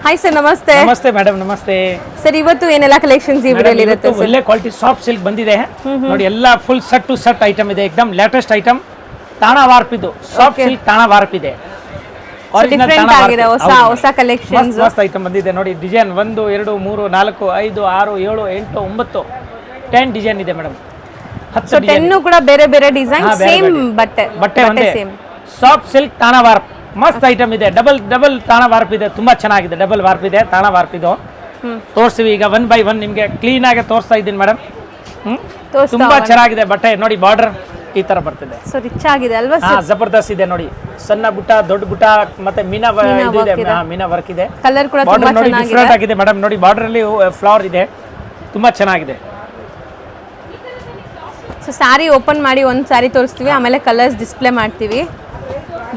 Hi sir, ನಮಸ್ತೆ. ನಮಸ್ತೆ madam, ನಮಸ್ತೆ ಸರ್, ಇವತ್ತು ಏನೆಲ್ಲ ಕಲೆಕ್ಷನ್ಸ್ ಇವರಲ್ಲಿ ಇರುತ್ತೆ ಸರ್? ಒಳ್ಳೆ ಕ್ವಾಲಿಟಿ ಸಾಫ್ಟ್ ಸಿಲ್ಕ್ ಬಂದಿದೆ ನೋಡಿ. ಎಲ್ಲ full set two set item ಇದೆ, ಏಕದಮ್ ಲೇಟೆಸ್ಟ್ ಐಟಮ್. ತಾಣ ವಾರ್ಪ್ ಇದು, ಸಾಫ್ಟ್ ಸಿಲ್ಕ್ ತಾಣ ವಾರ್ಪ್ ಇದೆ. ಡಿಫರೆಂಟ್ ಆಗಿದೆ, ಹೊಸ ಕಲೆಕ್ಷನ್ಸ್. ಮಸ್ತ್ ಐಟಮ್ ಬಂದಿದೆ ನೋಡಿ. ಡಿಸೈನ್ 1 2 3 4 5 6 7 8 9 10 ಡಿಸೈನ್ ಇದೆ ಮೇಡಮ್. 10 10 ಕೂಡ ಬೇರೆ ಬೇರೆ ಡಿಸೈನ್, ಸೇಮ್ ಬಟ್ಟೆ ಒಂದೇ. ಸಾಫ್ಟ್ ಸಿಲ್ಕ್ ತಾಣ ವಾರ್ಪ್ ಮಸ್ತ್ ಐಟಮ್ ಇದೆ. ಡಬಲ್ ತಾಣ ವಾರ್ಪ್ ಇದೆ, ತುಂಬಾ ಚೆನ್ನಾಗಿದೆ. ಡಬಲ್ ವಾರ್ಪ್ ಇದೆ, ತಾಣ ವಾರ್ಪ್ ಇದು. ತೋರಿಸ್ತೀವಿ ಈಗ 1 by 1 ನಿಮಗೆ ಕ್ಲೀನ್ ಆಗಿ ತೋರಿಸ್ತಾ ಇದ್ದೀನಿ ಮೇಡಮ್. ತುಂಬಾ ಚೆನ್ನಾಗಿದೆ ಬಟ್ಟೆ ನೋಡಿ. ಬಾರ್ಡರ್ ಈ ತರ ಬರ್ತಿದೆ, ಸೊ ರಿಚ್ ಆಗಿದೆ ಅಲ್ವಾ ಸರ್? ಜಬರ್ದಸ್ತ್ ಇದೆ ನೋಡಿ. ಸಣ್ಣ ಬುಟ್ಟ, ದೊಡ್ಡ ಬುಟ್ಟ, ಮತ್ತೆ ಮೀನಾ ಮೀನಾ ವರ್ಕ್ ಇದೆ. ಕಲರ್ ಕೂಡ ತುಂಬಾ ಚೆನ್ನಾಗಿದೆ, ಡಿಫರೆಂಟ್ ಆಗಿದೆ ಮೇಡಮ್. ನೋಡಿ ಬಾರ್ಡರ್ ಅಲ್ಲಿ ಫ್ಲವರ್ ಇದೆ, ತುಂಬಾ ಚೆನ್ನಾಗಿದೆ. ಸೊ ಸ್ಯಾರಿ ಓಪನ್ ಮಾಡಿ ಒಂದು ಸ್ಯಾರಿ ತೋರಿಸ್ತೀವಿ, ಆಮೇಲೆ ಕಲರ್ಸ್ ಡಿಸ್ಪ್ಲೇ ಮಾಡ್ತೀವಿ.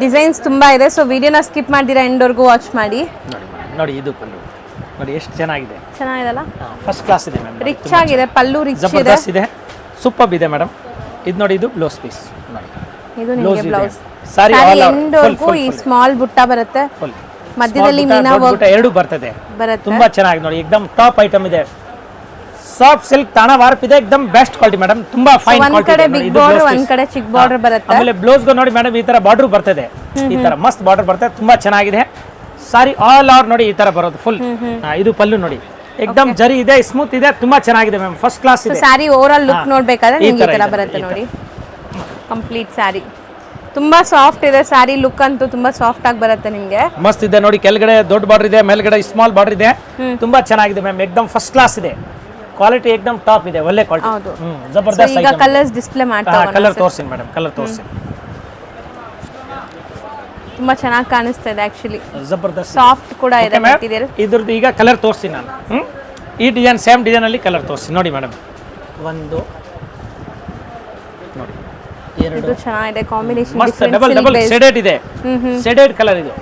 ಡಿಸೈನ್ಸ್ ತುಂಬಾ ಇದೆ, ಸೊ ವಿಡಿಯೋನ ಸ್ಕಿಪ್ ಮಾಡ್ದಿರಾ ಎಂಡ್ವರೆಗೂ ವಾಚ್ ಮಾಡಿ. ನೋಡಿ ಇದು ಪಲ್ಲು ನೋಡಿ, ಎಷ್ಟು ಚೆನ್ನಾಗಿದೆ. ಚೆನ್ನಾಗಿದೆಲ್ಲ, ಫಸ್ಟ್ ಕ್ಲಾಸ್ ಇದೆ ಮ್ಯಾಮ್. ರಿಚ್ ಆಗಿದೆ, ಪಲ್ಲು ರಿಚ್ ಇದೆ, ಜಬರ್ದಸ್ತ್ ಇದೆ, ಸೂಪರ್ ಇದೆ ಮೇಡಮ್. ಇದು ನೋಡಿ, ಇದು ಬ್ಲೌಸ್ ಪೀಸ್ ನೋಡಿ. ಇದು ನಿಮಗೆ ಬ್ಲೌಸ್. ಸಾರಿ ಎಂಡ್ವರೆಗೂ ಈ ಸ್ಮಾಲ್ ಬುಟ್ಟ ಬರುತ್ತೆ, ಮಧ್ಯದಲ್ಲಿ ಮೀನಾ ವರ್ಕ್ ಎರಡು ಬರ್ತದೆ. ಬರುತ್ತೆ, ತುಂಬಾ ಚೆನ್ನಾಗಿದೆ ನೋಡಿ. ಏಕದಮ್ ಟಾಪ್ ಐಟಮ್ ಇದೆ. ಸಾಫ್ಟ್ ಸಿಲ್ಕ್ ತಾಣ ವಾರ್ಪ್ ಇದೆ, ಏಕದಮ್ ಬೆಸ್ಟ್ ಕ್ವಾಲಿಟಿ ಮೇಡಮ್. ತುಂಬಾ ಫೈನ್ ಕ್ವಾಲಿಟಿ. ಒಂದ್ ಕಡೆ ಬಿಗ್ ಬಾರ್ಡರ್, ಒಂದ್ ಕಡೆ ಚಿಕ್ಕ ಬಾರ್ಡರ್ ಬರುತ್ತೆ. ಆಮೇಲೆ ಬ್ಲೌಸ್ ಗೆ ನೋಡಿ ಮೇಡಮ್, ಈ ತರ ಬಾರ್ಡರ್ ಬರ್ತದೆ. ಈ ತರ ಮಸ್ತ್ ಬಾರ್ಡರ್ ಬರ್ತದೆ, ತುಂಬಾ ಚೆನ್ನಾಗಿದೆ. ಸಾರಿ ಆಲ್ ಓವರ್ ನೋಡಿ ಈ ತರ ಬರೋದು ಫುಲ್. ಇದು ಪಲ್ಲು ನೋಡಿ, ಏಕದಮ್ ಜರಿ ಇದೆ, ಸ್ಮೂತ್ ಇದೆ, ತುಂಬಾ ಚೆನ್ನಾಗಿದೆ ಮ್ಯಾಮ್. ಫಸ್ಟ್ ಕ್ಲಾಸ್ ಇದೆ. ಸಾರಿ ಓವರ್ ಆಲ್ ಲುಕ್ ನೋಡ್ಬೇಕಾದ್ರೆ ನಿಮಗೆ ಈ ತರ ಬರುತ್ತೆ ನೋಡಿ. ಕಂಪ್ಲೀಟ್ ಸಾರಿ ತುಂಬಾ ಸಾಫ್ಟ್ ಇದೆ. ಸಾರಿ ಲುಕ್ ಅಂತೂ ತುಂಬಾ ಸಾಫ್ಟ್ ಆಗಿ ಬರುತ್ತೆ ನಿಮಗೆ. ಮಸ್ತ್ ಇದೆ ನೋಡಿ. ಕೆಳಗಡೆ ದೊಡ್ಡ ಬಾರ್ಡರ್ ಇದೆ, ಮೇಲ್ಗಡೆ ಸ್ಮಾಲ್ ಬಾರ್ಡರ್ ಇದೆ. ತುಂಬಾ ಚೆನ್ನಾಗಿದೆ ಮ್ಯಾಮ್, ಏಕದಮ್ ಫಸ್ಟ್ ಕ್ಲಾಸ್ ಇದೆ. ಕ್ವಾಲಿಟಿ ಏಕದಮ್ ಟಾಪ್ ಇದೆ, ಒಳ್ಳೆ ಕ್ವಾಲಿಟಿ. ಜಬರ್ದಸ್ತ್. ಈಗ ಕಲರ್ಸ್ ಡಿಸ್ಪ್ಲೇ ಮಾಡ್ತಾ ಕಲರ್ ತೋರಿಸ್ತೀನಿ ಮೇಡಮ್, ಕಲರ್ ತೋರಿಸಿ. ತುಂಬಾ ಚೆನ್ನಾಗಿ ಕಾಣಿಸ್ತಾ ಇದೆ ಆಕ್ಚುಲಿ. ಜಬರ್ದಸ್ತ್ ಸಾಫ್ಟ್ ಕೂಡ ಇದೆ ಮೆಟೀರಿಯಲ್. ಇದ್ರದ್ದು ಈಗ ಕಲರ್ ತೋರಿಸ್ತೀನಿ ನಾನು. ಈ ಡಿಸೈನ್ ಸೇಮ್ ಡಿಸೈನ್ ಅಲ್ಲಿ ಕಲರ್ ತೋರಿಸ್ತೀನಿ ನೋಡಿ ಮೇಡಮ್. ಒಂದು ನೋಡಿ, ಇದು ಚೆನ್ನಾಗಿದೆ ಕಾಂಬಿನೇಷನ್. ಮಸ್ತ್ ಡಬಲ್ ಶೇಡೆಡ್ ಇದೆ. ಶೇಡೆಡ್ ಕಲರ್ ಇದು,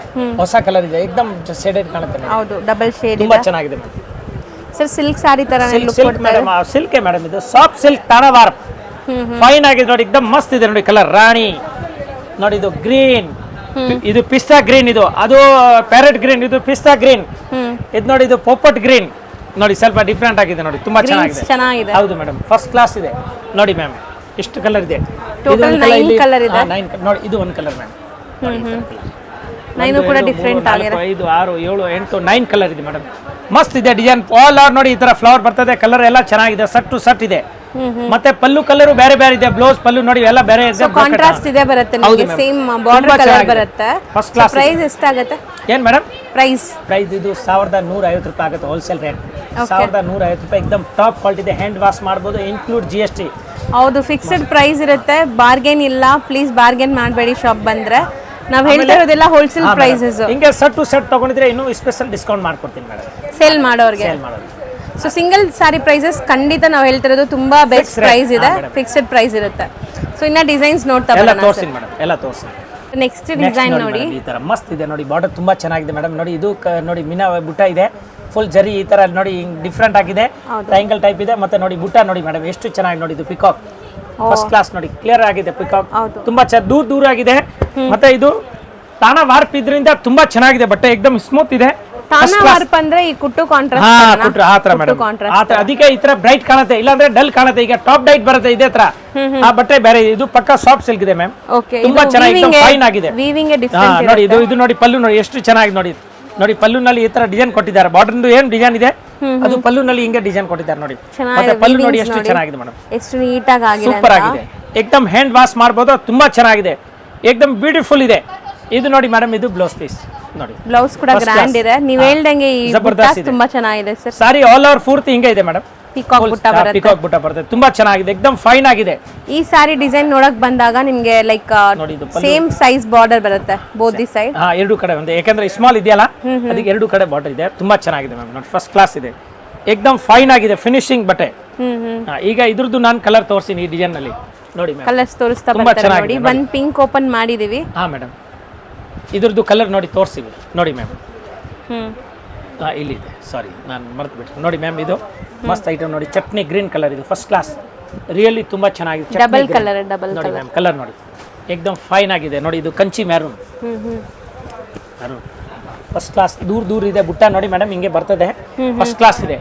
ಹೊಸ ಕಲರ್ ಇದೆ, ಏಕದಮ್ ಶೇಡೆಡ್ ಕಾಣುತ್ತೆ. ಹೌದು, ಡಬಲ್ ಶೇಡ್ ತುಂಬಾ ಚೆನ್ನಾಗಿದೆ ಮೇಡಮ್. ಸರ್ ಸಿಲ್ಕ್ ಸಾರಿ ತರನೇ ಲುಕ್ ಕೊಡ್ತಾ ಇದೆ. ಸಿಲ್ಕ್ ಮೇಡಮ್, ಇದು ಸಾಫ್ಟ್ ಸಿಲ್ಕ್ ತಾಣ ವಾರ್ಪ್. ಫೈನ್ ಆಗಿದೆ ನೋಡಿ, ಏಕದಮ್ ಮಸ್ತ್ ಇದೆ ನೋಡಿ. ಕಲರ್ ರಾಣಿ ನೋಡಿ, ಇದು ಗ್ರೀನ್, ಇದು ಪಿಸ್ತಾ ಗ್ರೀನ್, ಇದು ಅದು ಪ್ಯಾರೆಟ್ ಗ್ರೀನ್, ಇದು ಪಿಸ್ತಾ ಗ್ರೀನ್. ಇದು ನೋಡಿ, ಇದು ಪೋಪಟ್ ಗ್ರೀನ್ ನೋಡಿ. ಸ್ವಲ್ಪ ಡಿಫ್ರೆಂಟ್ ಆಗಿದೆ ನೋಡಿ, ತುಂಬಾ ಚೆನ್ನಾಗಿದೆ. ಹೌದು ಮೇಡಮ್, ಫಸ್ಟ್ ಕ್ಲಾಸ್ ಇದೆ ನೋಡಿ ಮ್ಯಾಮ್. ಎಷ್ಟು ಕಲರ್ ಇದೆ? ಟೋಟಲ್ 9 ಕಲರ್ ಇದೆ. 9 ನೋಡಿ, ಇದು ಒಂದು ಕಲರ್ ಮ್ಯಾಮ್. 9 ಕೂಡ ಡಿಫರೆಂಟ್ ಆಗಿದೆ. 5 6 7 8 9 ಕಲರ್ ಇದೆ ಮೇಡಮ್. ಮಸ್ತ್ ಇದೆ ಡಿಸೈನ್. ಆಲ್ ಓವರ್ ನೋಡಿ ಈ ತರ ಫ್ಲವರ್ ಬರ್ತದೆ. ಕಲರ್ ಎಲ್ಲ ಚೆನ್ನಾಗಿದೆ, ಸಟ್ ಟು ಸಟ್ ಇದೆ. ಮತ್ತೆ ಪಲ್ಲು ಕಲರ್ ಬೇರೆ ಬೇರೆ ಇದೆ. ಬ್ಲೌಸ್ ಪಲ್ಲು ನೋಡಿ ಎಲ್ಲ ಬೇರೆ ಇದೆ, ಕಾಂಟ್ರಾಸ್ಟ್ ಇದೆ ಬರುತ್ತೆ ನಿಮಗೆ. ಸೇಮ್ ಬಾರ್ಡರ್ ಕಲರ್ ಬರುತ್ತೆ. First class. ಪ್ರೈಸ್ ಎಷ್ಟಾಗುತ್ತೆ ಏನ್ ಮೇಡಮ್? ಪ್ರೈಸ್ ಇದು 1150 ರೂಪಾಯಿ ಆಗುತ್ತೆ ಹೋಲ್ಸೇಲ್ ರೇಟ್. 1150 ರೂಪಾಯಿ, ಏಕದಮ್ ಟಾಪ್ ಕ್ವಾಲಿಟಿ ಇದೆ. ಹ್ಯಾಂಡ್ ವಾಶ್ ಮಾಡಬಹುದು, ಇನ್ಕ್ಲೂಡ್ GST. ಹೌದು, ಫಿಕ್ಸ್ಡ್ ಪ್ರೈಸ್ ಇರುತ್ತೆ, ಬಾರ್ಗೇನ್ ಇಲ್ಲ. ಪ್ಲೀಸ್ ಬಾರ್ಗೇನ್ ಮಾಡಬೇಡಿ ಶಾಪ್ ಬಂದ್ರೆ. ನಾವು ಹೇಳ್ತಾ ಇರೋದೆಲ್ಲ ಹೋಲ್ಸೇಲ್ ಪ್ರೈಸಸ್. ಹಿಂಗೆ ಸೆಟ್ ಟು ಸೆಟ್ ತಗೊಂಡಿದ್ರೆ ಇನ್ನೂ ಸ್ಪೆಷಲ್ ಡಿಸ್ಕೌಂಟ್ ಮಾಡ್ಕೊಡ್ತೀನಿ ಮೇಡಮ್, ಸೇಲ್ ಮಾಡೋರಿಗೆ. ಸೊ ಸಿಂಗಲ್ ಸಾರಿ ಪ್ರೈಸಸ್ ಖಂಡಿತ ನಾವು ಹೇಳ್ತಿರೋದು ತುಂಬಾ ಬೆಸ್ಟ್ ಪ್ರೈಸ್ ಇದೆ, ಫಿಕ್ಸ್ಡ್ ಪ್ರೈಸ್ ಇರುತ್ತೆ. ಸೊ ಇನ್ನ ಡಿಸೈನ್ಸ್ ನೋಡ್ತಾ ಬರೋಣ. ತೋರಿಸಿ ಮೇಡಮ್, ಎಲ್ಲ ತೋರಿಸಿ. ನೆಕ್ಸ್ಟ್ ಡಿಸೈನ್ ನೋಡಿ, ಈ ತರ ಮಸ್ತ್ ಇದೆ ನೋಡಿ. ಬಾರ್ಡರ್ ತುಂಬಾ ಚೆನ್ನಾಗಿದೆ ಮೇಡಮ್. ನೋಡಿ ಇದು ನೋಡಿ, ಮೀನಾ ಬುಟ್ಟ ಇದೆ, ಫುಲ್ ಜರಿ ಈ ತರ ನೋಡಿ, ಡಿಫ್ರೆಂಟ್ ಆಗಿದೆ. ಟ್ರಯಾಂಗಲ್ ಟೈಪ್ ಇದೆ. ಮತ್ತೆ ನೋಡಿ ಬುಟ್ಟ ನೋಡಿ ಮೇಡಮ್, ಎಷ್ಟು ಚೆನ್ನಾಗಿ ನೋಡಿ. ಇದು ಪಿಕಾಕ್ ಫಸ್ಟ್ ಕ್ಲಾಸ್ ನೋಡಿ, ಕ್ಲಿಯರ್ ಆಗಿದೆ ಪಿಕಾಕ್. ತುಂಬಾ ದೂರ ಆಗಿದೆ. ಮತ್ತೆ ಇದು ತಾಣ ವಾರ್ಪ್ ಇದ್ರಿಂದ ತುಂಬಾ ಚೆನ್ನಾಗಿದೆ ಬಟ್ಟೆ, ಏಕದಮ್ ಸ್ಮೂತ್ ಇದೆ. ತಾಣ ವಾರ್ಪ್ ಅಂದ್ರೆ ಈ ಕುಟ್ಟು ಕಾಂಟ್ರಾಸ್ಟ್ ಆತರ ಮೇಡಮ್. ಅದಕ್ಕೆ ಈ ತರ ಬ್ರೈಟ್ ಕಾಣುತ್ತೆ, ಇಲ್ಲಾಂದ್ರೆ ಡಲ್ ಕಾಣುತ್ತೆ. ಈಗ ಟಾಪ್ ಡೈಟ್ ಬರುತ್ತೆ ಇದೇ ತರ. ಆ ಬಟ್ಟೆ ಬೇರೆ, ಇದು ಪಕ್ಕ ಸಾಫ್ಟ್ ಸಿಲ್ಕ್ ಇದೆ ಮ್ಯಾಮ್. ತುಂಬಾ ಚೆನ್ನಾಗಿ ಫೈನ್ ಆಗಿದೆ. ನೋಡಿ ಇದು ನೋಡಿ, ಪಲ್ಲು ನೋಡಿ ಎಷ್ಟು ಚೆನ್ನಾಗಿ ನೋಡಿ. ನೋಡಿ ಪಲ್ಲುನಲ್ಲಿ ಈ ತರ ಡಿಸೈನ್ ಕೊಟ್ಟಿದ್ದಾರೆ. ಬಾರ್ಡರ್ ಏನ್ ಡಿಸೈನ್ ಇದೆ, ಅದು ಪಲ್ಲುನಲ್ಲಿ ಹಿಂಗೆ ಡಿಸೈನ್ ಕೊಟ್ಟಿದ್ದಾರೆ ನೋಡಿ. ಮತ್ತೆ ಪಲ್ಲು ನೋಡಿ ಎಷ್ಟು ಚೆನ್ನಾಗಿದೆ ಮೇಡಮ್, ಎಷ್ಟು ನೀಟಾಗಿ ಆಗಿದೆ, ಸೂಪರ್ ಆಗಿದೆ. ಏಕದಮ್ ಹ್ಯಾಂಡ್ ವಾಶ್ ಮಾಡಬಹುದು, ತುಂಬಾ ಚೆನ್ನಾಗಿದೆ, ಏಕದಮ್ ಬ್ಯೂಟಿಫುಲ್ ಇದೆ. ಇದು ನೋಡಿ ಮೇಡಮ್, ಇದು ಬ್ಲೌಸ್ ಪೀಸ್ ನೋಡಿ. ಬ್ಲೌಸ್ ಕೂಡ ಗ್ರ್ಯಾಂಡ್ ಇದೆ. ನೀವು ಹೇಳ್ದಂಗೆ ಈ ಬುಟ್ಟ ತುಂಬಾ ಚೆನ್ನಾಗಿದೆ ಸರ್. ಸಾರಿ ಆಲ್ ಓವರ್ ಪೂರ್ತಿ ಹಿಂಗೆ ಇದೆ ಮೇಡಮ್. ಪಿಕಾಕ್ ಬುಟ್ಟ ಬರುತ್ತೆ, ತುಂಬಾ ಚೆನ್ನಾಗಿದೆ, ಏಕದಮ್ ಫೈನ್ ಆಗಿದೆ. ಈ ಸಾರಿ ಡಿಸೈನ್ ನೋಡಕ್ ಬಂದಾಗ ನಿಮ್ಗೆ ಲೈಕ್ ಸೇಮ್ ಸೈಜ್ ಬಾರ್ಡರ್ ಬರುತ್ತೆ ಬೋತ್ ದಿ ಸೈಡ್. ಎರಡು ಕಡೆ ಒಂದು, ಯಾಕಂದ್ರೆ ಸ್ಮಾಲ್ ಇದೆಯಲ್ಲ ಅದಕ್ಕೆ ಎರಡು ಕಡೆ ಬಾರ್ಡರ್ ಇದೆ. ತುಂಬಾ ಚೆನ್ನಾಗಿದೆ ಮ್ಯಾಮ್ ನೋಡಿ, ಫಸ್ಟ್ ಕ್ಲಾಸ್ ಇದೆ, ಏಕದಮ್ ಫೈನ್ ಆಗಿದೆ, ಫಿನಿಶಿಂಗ್ ಬಟ್ಟೆ. ಈಗ ಇದ್ರದ್ದು ನಾನು ಕಲರ್ ತೋರಿಸ್ತೀನಿ ಈ ಡಿಸೈನ್ ನಲ್ಲಿ ನೋಡಿ. ಕಲರ್ಸ್ ತೋರಿಸ್ತಾ ಬರ್ತಾರೆ ನೋಡಿ. ಒಂದು ಪಿಂಕ್ ಓಪನ್ ಮಾಡಿದೀವಿ. ಮೇಡಮ್ ಇದ್ರದ್ದು ಕಲರ್ ನೋಡಿ ತೋರಿಸ್ತೀವಿ ನೋಡಿ ಮ್ಯಾಮ್. ಇಲ್ಲಿದೆ, ಸಾರಿ ನಾನು ಮರ್ತು ಬಿಟ್ಟೆ ನೋಡಿ ಮ್ಯಾಮ್. ಇದು ಮಸ್ತ್ ಐಟಮ್ ನೋಡಿ, ಚಟ್ನಿ ಗ್ರೀನ್ ಕಲರ್, ಇದು ಫಸ್ಟ್ ಕ್ಲಾಸ್, ರಿಯಲಿ ತುಂಬಾ ಚೆನ್ನಾಗಿದೆ. ಡಬಲ್ ಕಲರ್ ನೋಡಿ ಮ್ಯಾಮ್, ಕಲರ್ ನೋಡಿ ಏಕದಮ್ ಫೈನ್ ಆಗಿದೆ ನೋಡಿ. ಇದು ಕಂಚಿ ಮ್ಯಾರೂನ್ ಫಸ್ಟ್ ಕ್ಲಾಸ್ ದೂರ ಇದೆ ಬುಟ್ಟ ನೋಡಿ ಮೇಡಮ್ ಹಿಂಗೆ ಬರ್ತದೆ ಫಸ್ಟ್ ಕ್ಲಾಸ್ ಇದೆ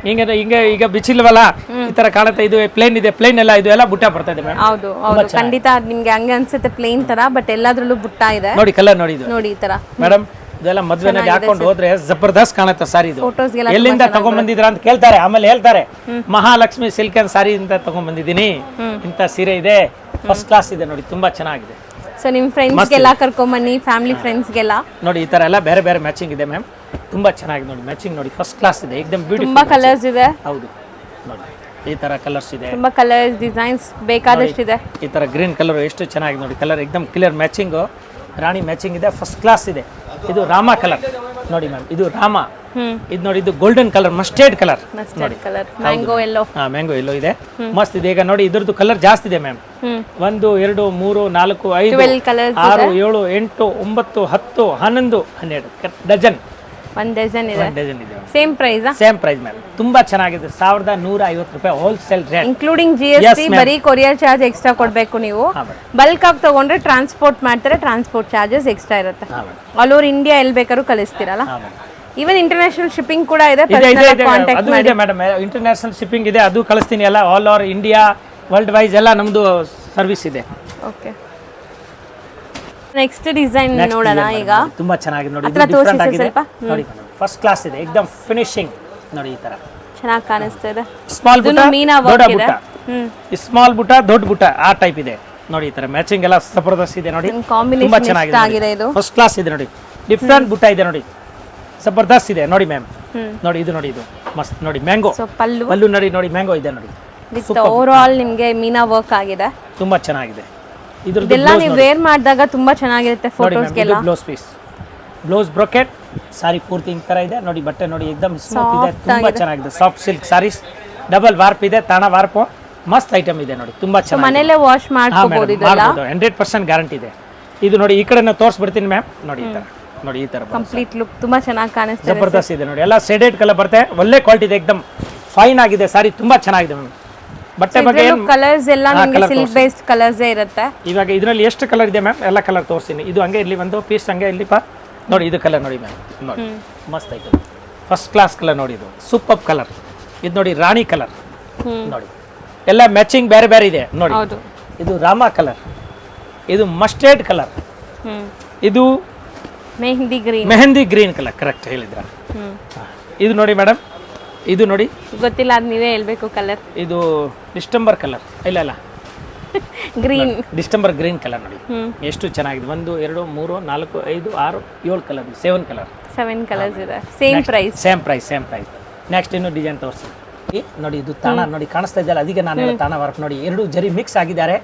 ಹಿಂಗೆ ಹಿಂಗೆ ಈಗ ಬಿಚ್ಚಿಲ್ವಲ್ಲ ಈ ತರ ಕಾಣುತ್ತೆ ಇದು ಪ್ಲೇನ್ ಇದೆ ಪ್ಲೇನ್ ಎಲ್ಲ ಇದು ಎಲ್ಲ ಬುಟ್ಟ ಬರ್ತದೆ ಮೇಡಮ್ ಹೌದು ಹೌದು ಖಂಡಿತ ನಿಮ್ಗೆ ಹಂಗೆ ಅನ್ಸುತ್ತೆ ಪ್ಲೇನ್ ತರ ಬಟ್ ಎಲ್ಲಾದ್ರಲ್ಲೂ ಬುಟ್ಟ ಇದೆ ನೋಡಿ ಕಲರ್ ನೋಡಿ ಇದು ನೋಡಿ ಈ ತರ ಮೇಡಮ್ ಇದೆಲ್ಲ ಮದ್ವೆನಲ್ಲಿ ಹಾಕೊಂಡು ಹೋದ್ರೆ ಜಬರ್ದಸ್ತ್ ಕಾಣುತ್ತೆ ಸಾರಿ ಇದು ಫೋಟೋಸ್ಗೆಲ್ಲ ಎಲ್ಲಿಂದ ತಗೊಂಡ್ಬಂದಿದ್ರ ಅಂತ ಕೇಳ್ತಾರೆ ಆಮೇಲೆ ಹೇಳ್ತಾರೆ ಮಹಾಲಕ್ಷ್ಮಿ ಸಿಲ್ಕ್ ಅಂಡ್ ಸಾರಿ ಅಂತ ತಗೊಂಡ್ಬಂದಿದ್ದೀನಿ ಇಂಥ ಸೀರೆ ಇದೆ ಫಸ್ಟ್ ಕ್ಲಾಸ್ ಇದೆ ನೋಡಿ ತುಂಬಾ ಚೆನ್ನಾಗಿದೆ ಸೊ ನಿಮ್ಮ ಫ್ರೆಂಡ್ಸ್ಗೆಲ್ಲ ಕರ್ಕೊಂಬನ್ನಿ ಫ್ಯಾಮಿಲಿ ಫ್ರೆಂಡ್ಸ್ಗೆಲ್ಲ ನೋಡಿ ಈ ತರ ಎಲ್ಲ ಬೇರೆ ಬೇರೆ ಮ್ಯಾಚಿಂಗ್ ಇದೆ ಮ್ಯಾಮ್ ತುಂಬಾ ಚೆನ್ನಾಗಿದೆ ನೋಡಿ ಮ್ಯಾಚಿಂಗ್ ನೋಡಿ ಫಸ್ಟ್ ಕ್ಲಾಸ್ ಇದೆ ಏಕದಮ್ ಬ್ಯೂಟಿಫುಲ್ ತುಂಬಾ ಕಲರ್ಸ್ ಇದೆ ಹೌದು ನೋಡಿ ಈ ತರ ಕಲರ್ಸ್ ಇದೆ ತುಂಬಾ ಕಲರ್ಸ್ ಡಿಸೈನ್ಸ್ ಬೇಕಾದಷ್ಟಿದೆ ಈ ತರ ಗ್ರೀನ್ ಕಲರ್ ಎಷ್ಟು ಚೆನ್ನಾಗಿದೆ ನೋಡಿ ಕಲರ್ ಏಕದಮ್ ಕ್ಲಿಯರ್ ಮ್ಯಾಚಿಂಗ್ ರಾಣಿ ಮ್ಯಾಚಿಂಗ್ ಇದೆ ಫಸ್ಟ್ ಕ್ಲಾಸ್ ಇದೆ ಇದು ರಾಮ ಕಲರ್ ನೋಡಿ ಮ್ಯಾಮ್ ಇದು ರಾಮ ಇದು ನೋಡಿ ಇದು golden colour mustard colour mustard colour mango yellow mango yellow ಇದೆ ಮಸ್ತ್ ಇದೆ ಈಗ ನೋಡಿ ಇದ್ರದ್ದು ಕಲರ್ ಜಾಸ್ತಿ ಇದೆ ಮ್ಯಾಮ್ 1 2 3 4 5 12 ಕಲರ್ಸ್ 6 7 8 9 10 11 12 ಡಜನ್ ಒಂದು ಡಜನ್ ಇದೆ ಡಜನ್ ಇದೆ same price same price ma'am ತುಂಬಾ ಚೆನ್ನಾಗಿದೆ 1150 ರೂಪಾಯಿ ಹೋಲ್ಸೇಲ್ ರೇಟ್ ಇನ್ಕ್ಲೂಡಿಂಗ್ GST ಬರೀ ಕೊರಿಯರ್ ಚಾರ್ಜ್ ಎಕ್ಸ್ಟ್ರಾ ಕೊಡಬೇಕು ನೀವು ಬಲ್ಕ್ ಆಗಿ ತಗೊಂಡ್ರೆ ಟ್ರಾನ್ಸ್ಪೋರ್ಟ್ ಮಾಡ್ತಾರೆ ಟ್ರಾನ್ಸ್ಪೋರ್ಟ್ ಚಾರ್ಜಸ್ ಎಕ್ಸ್ಟ್ರಾ ಇರುತ್ತೆ ಆಲ್ ಓವರ್ ಇಂಡಿಯಾ ಎಲ್ಲಿ ಬೇಕಾದ್ರೂ ಕಳಿಸ್ತೀರಲ್ಲ ಈವನ್ ಇಂಟರ್ನ್ಯಾಷನಲ್ ಶಿಪ್ಪಿಂಗ್ ಕೂಡ ಇದೆ ಕಾಂಟ್ಯಾಕ್ಟ್ ಮಾಡಿ ಮೇಡಮ್ ಇಂಟರ್ನ್ಯಾಷನಲ್ ಶಿಪ್ಪಿಂಗ್ ಇದೆ ಅದು ಕಳಿಸ್ತೀನಿ ಎಲ್ಲ all over India world wise ಎಲ್ಲ ನಮ್ದು ಸರ್ವಿಸ್ ಇದೆ ಓಕೆ ನೆಕ್ಸ್ಟ್ ಡಿಸೈನ್ ನೋಡೋಣ ಈಗ ತುಂಬಾ ಚೆನ್ನಾಗಿದೆ ನೋಡಿ ಹತ್ರ ಡಿಫರೆಂಟ್ ಆಗಿದೆ ಸ್ವಲ್ಪ ನೋಡಿ ಫಸ್ಟ್ ಕ್ಲಾಸ್ ಇದೆ ಏಕದಮ್ ಫಿನಿಶಿಂಗ್ ನೋಡಿ ಈ ತರ ಚೆನ್ನಾಗಿ ಕಾಣಿಸ್ತಾ ಇದೆ ಸ್ಮಾಲ್ ಬುಟ್ಟ ಮೀನಾ ದೊಡ್ಡ ವರ್ಕ್ ಇದೆ ಬುಟ್ಟ ಸ್ಮಾಲ್ ಬುಟ್ಟ ದೊಡ್ಡ ಬುಟ್ಟ ಆ ಟೈಪ್ ಇದೆ ನೋಡಿ ಈ ತರ ಮ್ಯಾಚಿಂಗ್ ಎಲ್ಲ ಜಬರ್ದಸ್ತ್ ಇದೆ ನೋಡಿ ತುಂಬಾ ಕಾಂಬಿನೇಷನ್ ಚೆನ್ನಾಗಿದೆ ಆಗಿದೆ ಇದು ಫಸ್ಟ್ ಕ್ಲಾಸ್ ಇದೆ ನೋಡಿ ಡಿಫರೆಂಟ್ ಬುಟ್ಟ ಇದೆ ನೋಡಿ ಜಬರ್ದಸ್ತ್ ಇದೆ ನೋಡಿ ಮ್ಯಾಮ್ ನೋಡಿ ಇದು ಮಸ್ತ್ ನೋಡಿ ಮ್ಯಾಂಗೋ ಸೊ ಪಲ್ಲು ಪಲ್ಲು ನೋಡಿ ನೋಡಿ ಮ್ಯಾಂಗೋ ಇದೆ ನೋಡಿ ವಿತ್ ಓವರ್ ಆಲ್ ನಿಮಗೆ ಮೀನಾ ವರ್ಕ್ ಆಗಿದೆ ತುಂಬಾ ಚೆನ್ನಾಗಿದೆ ಇದ್ರದ್ದು ಇದೆಲ್ಲ ನೀವು ವೇರ್ ಮಾಡಿದಾಗ ತುಂಬಾ ಚೆನ್ನಾಗಿರುತ್ತೆ ಫೋಟೋಸ್ಗೆಲ್ಲ ಬ್ಲೌಸ್ ಪೀಸ್ ಬ್ಲೌಸ್ ಬ್ರೊಕೆಟ್ ಸಾರಿ ಪೂರ್ತಿ ಈ ತರ ಇದೆ ನೋಡಿ ಬಟ್ಟೆ ನೋಡಿ ಏಕದಮ್ ಸ್ಮೂತ್ ಇದೆ ತುಂಬಾ ಚೆನ್ನಾಗಿದೆ soft silk sarees double warp ಇದೆ ತಾಣ ವಾರ್ಪ್ ಮಸ್ತ್ ಐಟಮ್ ಇದೆ ನೋಡಿ ತುಂಬಾ ಚೆನ್ನಾಗಿದೆ ಮನೆಯಲ್ಲೇ ವಾಶ್ ಮಾಡ್ಕೋಬಹುದು ಇದೆಲ್ಲ 100% ಗ್ಯಾರಂಟಿ ಇದೆ ಇದು ನೋಡಿ ಈ ಕಡೆ ನಾನು ತೋರಿಸ್ಬಿಡ್ತೀನಿ ಮ್ಯಾಮ್ ನೋಡಿ ಈ ತರ ನೋಡಿ ಈ ತರ ಕಂಪ್ಲೀಟ್ ಲುಕ್ ತುಂಬಾ ಚೆನ್ನಾಗಿ ಕಾಣಿಸ್ತಾ ಇದೆ ಜಬರ್ದಸ್ತ್ ಇದೆ ನೋಡಿ ಎಲ್ಲ ಶೇಡೆಡ್ ಕಲರ್ ಬರುತ್ತೆ ಒಳ್ಳೆ ಕ್ವಾಲಿಟಿ ಇದೆ ಏಕದಮ್ ಫೈನ್ ಆಗಿದೆ ಸಾರಿ ತುಂಬಾ ಚೆನ್ನಾಗಿದೆ ಮ್ಯಾಮ್ ಬಟ್ಟೆ ಬಗ್ಗೆ ಕಲರ್ಸ್ ಎಲ್ಲ ನಿಮಗೆ ಸಿಲ್ಕ್ ಬೇಸ್ಡ್ ಕಲರ್ಸ್ ಇರುತ್ತೆ ಇವಾಗ ಇದರಲ್ಲಿ ಎಷ್ಟು ಕಲರ್ ಇದೆ ಮ್ಯಾಮ್ ಎಲ್ಲ ಕಲರ್ ತೋರಿಸ್ತೀನಿ ಇದು ಹಂಗೆ ಇಲ್ಲಿ ಒಂದು ಪೀಸ್ ಹಂಗೆ ಇಲ್ಲಿ ನೋಡಿ ಇದು ಕಲರ್ ನೋಡಿ ಮ್ಯಾಮ್ ನೋಡಿ ಮಸ್ತ್ ಆಯ್ತು ಫಸ್ಟ್ ಕ್ಲಾಸ್ ಕಲರ್ ನೋಡಿ ಇದು ಸೂಪರ್ ಕಲರ್ ಇದು ನೋಡಿ ರಾಣಿ ಕಲರ್ ನೋಡಿ ಎಲ್ಲ ಮ್ಯಾಚಿಂಗ್ ಬೇರೆ ಬೇರೆ ಇದೆ ನೋಡಿ ಹೌದು ಇದು ರಾಮ ಕಲರ್ ಇದು ಮಸ್ಟರ್ಡ್ ಕಲರ್ ಇದು ಮೆಹಂದಿ ಗ್ರೀನ್ ಕಲರ್ ಕರೆಕ್ಟ್ ಹೇಳಿದ್ರ ಇದು ನೋಡಿ ಮೇಡಮ್ ಇದು ನೋಡಿ ಗೊತ್ತಿಲ್ಲ ಅದು ನೀವೇ ಹೇಳ್ಬೇಕು ಕಲರ್ ಇದು ಡಿಸ್ಟೆಂಬರ್ ಕಲರ್ ಇಲ್ಲ ಗ್ರೀನ್ ಡಿಸ್ಟೆಂಬರ್ ಗ್ರೀನ್ ಕಲರ್ ನೋಡಿ ಎಷ್ಟು ಚೆನ್ನಾಗಿದೆ 1 2 3 4 5 6 7 ಕಲರ್ 7 ಕಲರ್ 7 ಕಲರ್ಸ್ ಇದೆ ಸೇಮ್ ಪ್ರೈಸ್ ನೆಕ್ಸ್ಟ್ ಇನ್ನು ಡಿಸೈನ್ ತೋರಿಸಿ ನೋಡಿ ಇದು ತಾಣ ನೋಡಿ ಕಾಣಿಸ್ತಾ ಇದೆಯಲ್ಲ ಅದಕ್ಕೆ ನಾನು ಹೇಳೋ ತಾಣ ವರ್ಕ್ ನೋಡಿ ಎರಡು ಜರಿ ಮಿಕ್ಸ್ ಆಗಿದ್ದಾರೆ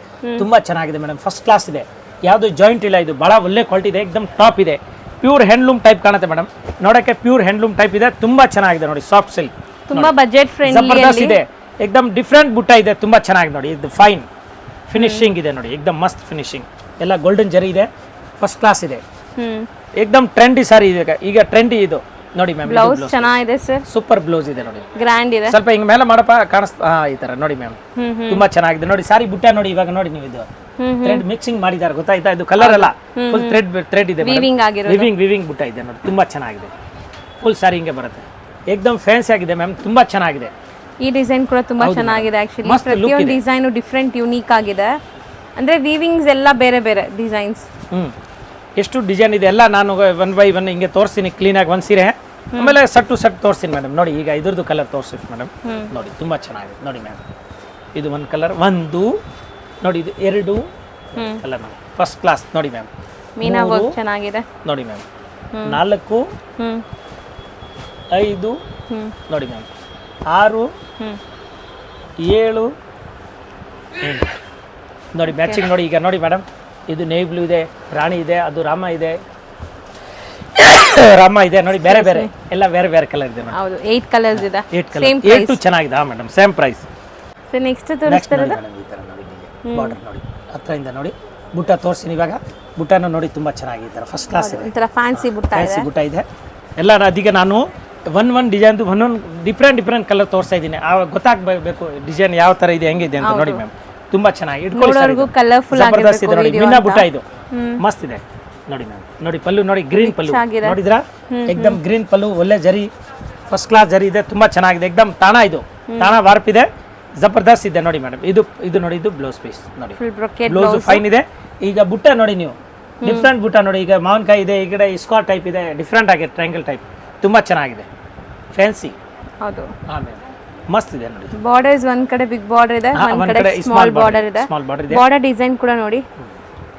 ತುಂಬಾ ಚೆನ್ನಾಗಿದೆ ಮೇಡಮ್ ಫಸ್ಟ್ ಕ್ಲಾಸ್ ಇದೆ ಯಾವುದು ಜಾಯಿಂಟ್ ಇಲ್ಲ ಇದು ಬಹಳ ಒಳ್ಳೆ ಕ್ವಾಲಿಟಿ ಇದೆ ಏಕದಮ್ ಟಾಪ್ ಇದೆ ಪ್ಯೂರ್ ಹ್ಯಾಂಡ್ಲೂಮ್ ಟೈಪ್ ಕಾಣುತ್ತೆ ಮೇಡಮ್ ನೋಡಕ್ಕೆ ಪ್ಯೂರ್ ಹ್ಯಾಂಡ್ಲೂಮ್ ಟೈಪ್ ಇದೆ ತುಂಬಾ ಚೆನ್ನಾಗಿದೆ ನೋಡಿ ಸಾಫ್ಟ್ ಸಿಲ್ಕ್ ತುಂಬಾ ಬಜೆಟ್ ಫ್ರೆಂಡ್ಲಿ ಜಬರ್ದಸ್ತ್ ಇದೆ ಏಕದಮ್ ಡಿಫರೆಂಟ್ ಬುಟ್ಟ ಇದೆ ತುಂಬಾ ಚೆನ್ನಾಗಿದೆ ನೋಡಿ ಇದು ಫೈನ್ ಫಿನಿಶಿಂಗ್ ಇದೆ ನೋಡಿ ಏಕದಮ್ ಮಸ್ತ್ ಫಿನಿಶಿಂಗ್ ಎಲ್ಲ ಗೋಲ್ಡನ್ ಜರಿ ಇದೆ ಫಸ್ಟ್ ಕ್ಲಾಸ್ ಇದೆ ಏಕದಮ್ ಟ್ರೆಂಡಿ ಸಾರಿ ಇದೆ ಈಗ ಟ್ರೆಂಡಿ ಇದು ನೋಡಿ ಮ್ಯಾಮ್ ಬ್ಲೌಸ್ ಚೆನ್ನಾಗಿದೆ ಸರ್ ಸೂಪರ್ ಬ್ಲೌಸ್ ಇದೆ ನೋಡಿ ಗ್ರ್ಯಾಂಡ್ ಇದೆ ಸ್ವಲ್ಪ ಹಿಂಗ್ ಮೇಲೆ ಮಾಡಪ್ಪ ಕಾಣಿಸ್ತಾ ಈ ತರ ನೋಡಿ ಮ್ಯಾಮ್ ತುಂಬಾ ಚೆನ್ನಾಗಿದೆ ನೋಡಿ ಸಾರಿ ಬುಟ್ಟ ನೋಡಿ ಇವಾಗ ನೋಡಿ ನೀವು ಇದು ಥ್ರೆಡ್ ಮಿಕ್ಸಿಂಗ್ ಮಾಡಿದ್ದಾರೆ ಗೊತ್ತಾಯ್ತಾ ಇದು ಕಲರ್ ಅಲ್ಲ ಫುಲ್ ಥ್ರೆಡ್ ಇದೆ ವಿವಿಂಗ್ ಬುಟ್ಟ ಇದೆ ನೋಡಿ ತುಂಬಾ ಚೆನ್ನಾಗಿದೆ ಫುಲ್ ಸಾರಿ ಹಿಂಗೆ ಬರುತ್ತೆ ಏಕದಮ್ ಫ್ಯಾನ್ಸಿ ಆಗಿದೆ ಮ್ಯಾಮ್ ತುಂಬಾ ಚೆನ್ನಾಗಿದೆ ಈ ಡಿಸೈನ್ ಕೂಡ ತುಂಬಾ ಚೆನ್ನಾಗಿದೆ ಆಕ್ಚುಲಿ ಪ್ರತಿಯೊಂದು ಡಿಸೈನ್ ಡಿಫರೆಂಟ್ ಯೂನಿಕ್ ಆಗಿದೆ ಅಂದ್ರೆ ವೀವಿಂಗ್ಸ್ ಎಲ್ಲ ಬೇರೆ ಬೇರೆ ಡಿಸೈನ್ಸ್ ಎಷ್ಟು ಡಿಸೈನ್ ಇದೆ ಎಲ್ಲ ನಾನು 1 by 1 ಹಿಂಗೆ ತೋರಿಸ್ತೀನಿ ಕ್ಲೀನಾಗಿ ಒಂದು ಸೀರೆ ಆಮೇಲೆ ಸಟ್ ತೋರಿಸ್ತೀನಿ ಮೇಡಮ್ ನೋಡಿ ಈಗ ಇದ್ರದ್ದು ಕಲರ್ ತೋರಿಸ್ತೀನಿ ಮೇಡಮ್ ನೋಡಿ ತುಂಬಾ ಚೆನ್ನಾಗಿದೆ ನೋಡಿ ಮ್ಯಾಮ್ ಇದು ಒಂದು ಕಲರ್ ಒಂದು ನೋಡಿ ಇದು 2 ಕಲರ್ ಮ್ಯಾಮ್ ಫಸ್ಟ್ ಕ್ಲಾಸ್ ನೋಡಿ ಮ್ಯಾಮ್ ಮೀನಾ ವರ್ಕ್ ಚೆನ್ನಾಗಿದೆ ನೋಡಿ ಮ್ಯಾಮ್ 4 5 ನೋಡಿ ಮ್ಯಾಮ್ 6 7 ನೋಡಿ ಮ್ಯಾಚಿಂಗ್ ನೋಡಿ ಈಗ ನೋಡಿ ಮೇಡಮ್ ಇದು ನೇವಿ ಬ್ಲೂ ಇದೆ ರಾಣಿ ಇದೆ ಅದು ರಾಮ ಇದೆ ನೋಡಿ ಬೇರೆ ಬೇರೆ ಎಲ್ಲ ಬೇರೆ ಬೇರೆ ಕಲರ್ ಇದೆ ಹೌದು 8 ಕಲರ್ಸ್ ಇದೆ 8 ಕಲರ್ 8 ಚೆನ್ನಾಗಿದೆ ಹಾ madam same price sir next ತೋರಿಸ್ತಾರೆ ಈ ತರ ನೋಡಿ ಬಾರ್ಡರ್ ನೋಡಿ ಹತ್ರದಿಂದ ನೋಡಿ ಬುಟ್ಟ ತೋರಿಸ್ತೀನಿ ಇವಾಗ ಬುಟ್ಟನ ನೋಡಿ ತುಂಬಾ ಚೆನ್ನಾಗಿದೆ ಈ ತರ ಫಸ್ಟ್ ಕ್ಲಾಸ್ ಇದೆ ಈ ತರ ಫ್ಯಾನ್ಸಿ ಬುಟ್ಟ ಇದೆ ಎಲ್ಲ ಅದಕ್ಕೆ ನಾನು ಒಂದೊಂದು ಡಿಸೈನ್ ಒಂದೊಂದು ಡಿಫ್ರೆಂಟ್ ಕಲರ್ ತೋರಿಸ್ತಾ ಇದ್ದೀನಿ ಗೊತ್ತಾಗಬೇಕು ಡಿಸೈನ್ ಯಾವ ತರ ಇದೆ ಹೆಂಗಿದೆ ಅಂತ ನೋಡಿ ಮ್ಯಾಮ್ ತುಂಬಾ ಚೆನ್ನಾಗಿ ಇಟ್ಕೊಳ್ಳಿ ಕಲರ್ಫುಲ್ ಜಬರ್ದಸ್ತ್ ಇದೆ ನೋಡಿ ಮೀನಾ ಬುಟ್ಟ ಇದು ಮಸ್ತ್ ಇದೆ ನೋಡಿ ಮ್ಯಾಮ್ ನೋಡಿ ಪಲ್ಲು ನೋಡಿ ಗ್ರೀನ್ ಪಲ್ಲು ಆಗಿದೆ. ನೋಡಿದ್ರಾ ಏಕ್ದಮ್ ಗ್ರೀನ್ ಪಲ್ಲು ಒಳ್ಳೆ ಜರಿ ಫಸ್ಟ್ ಕ್ಲಾಸ್ ಜರಿ ಇದೆ ತುಂಬಾ ಚೆನ್ನಾಗಿದೆ ಏಕ್ದಮ್ ತಾಣ ಇದು ತಾಣ ವಾರ್ಪ್ ಇದೆ ಜಬರ್ದಸ್ತ್ ಇದೆ ನೋಡಿ ಮೇಡಮ್ ಇದು ನೋಡಿ ಇದು ಬ್ಲೌಸ್ ಪೀಸ್ ನೋಡಿ ಫುಲ್ ಬ್ರೊಕೆಟ್ ಬ್ಲೌಸ್ ಫೈನ್ ಇದೆ ಈಗ ಬುಟ್ಟ ನೋಡಿ ನೀವು ಡಿಫ್ರೆಂಟ್ ಬುಟ್ಟ ನೋಡಿ ಈಗ ಮಾವಿನಕಾಯಿ ಇದೆ ಈ ಕಡೆ ಸ್ಕಾರ್ ಟೈಪ್ ಇದೆ ಡಿಫ್ರೆಂಟ್ ಆಗಿದೆ ಟ್ರಯಾಂಗಲ್ ಟೈಪ್ ತುಂಬಾ ಚೆನ್ನಾಗಿದೆ ಫ್ಯಾನ್ಸಿ ಹೌದು ಆಮೇಲೆ ಮಸ್ತ್ ಇದೆ ನೋಡಿ ಬಾರ್ಡರ್ಸ್ ಒಂದ್ ಕಡೆ ಬಿಗ್ ಬಾರ್ಡರ್ ಇದೆ ಒಂದ್ ಕಡೆ ಸ್ಮಾಲ್ ಬಾರ್ಡರ್ ಇದೆ ಸ್ಮಾಲ್ ಬಾರ್ಡರ್ ಇದೆ ಬಾರ್ಡರ್ ಡಿಸೈನ್ ಕೂಡ ನೋಡಿ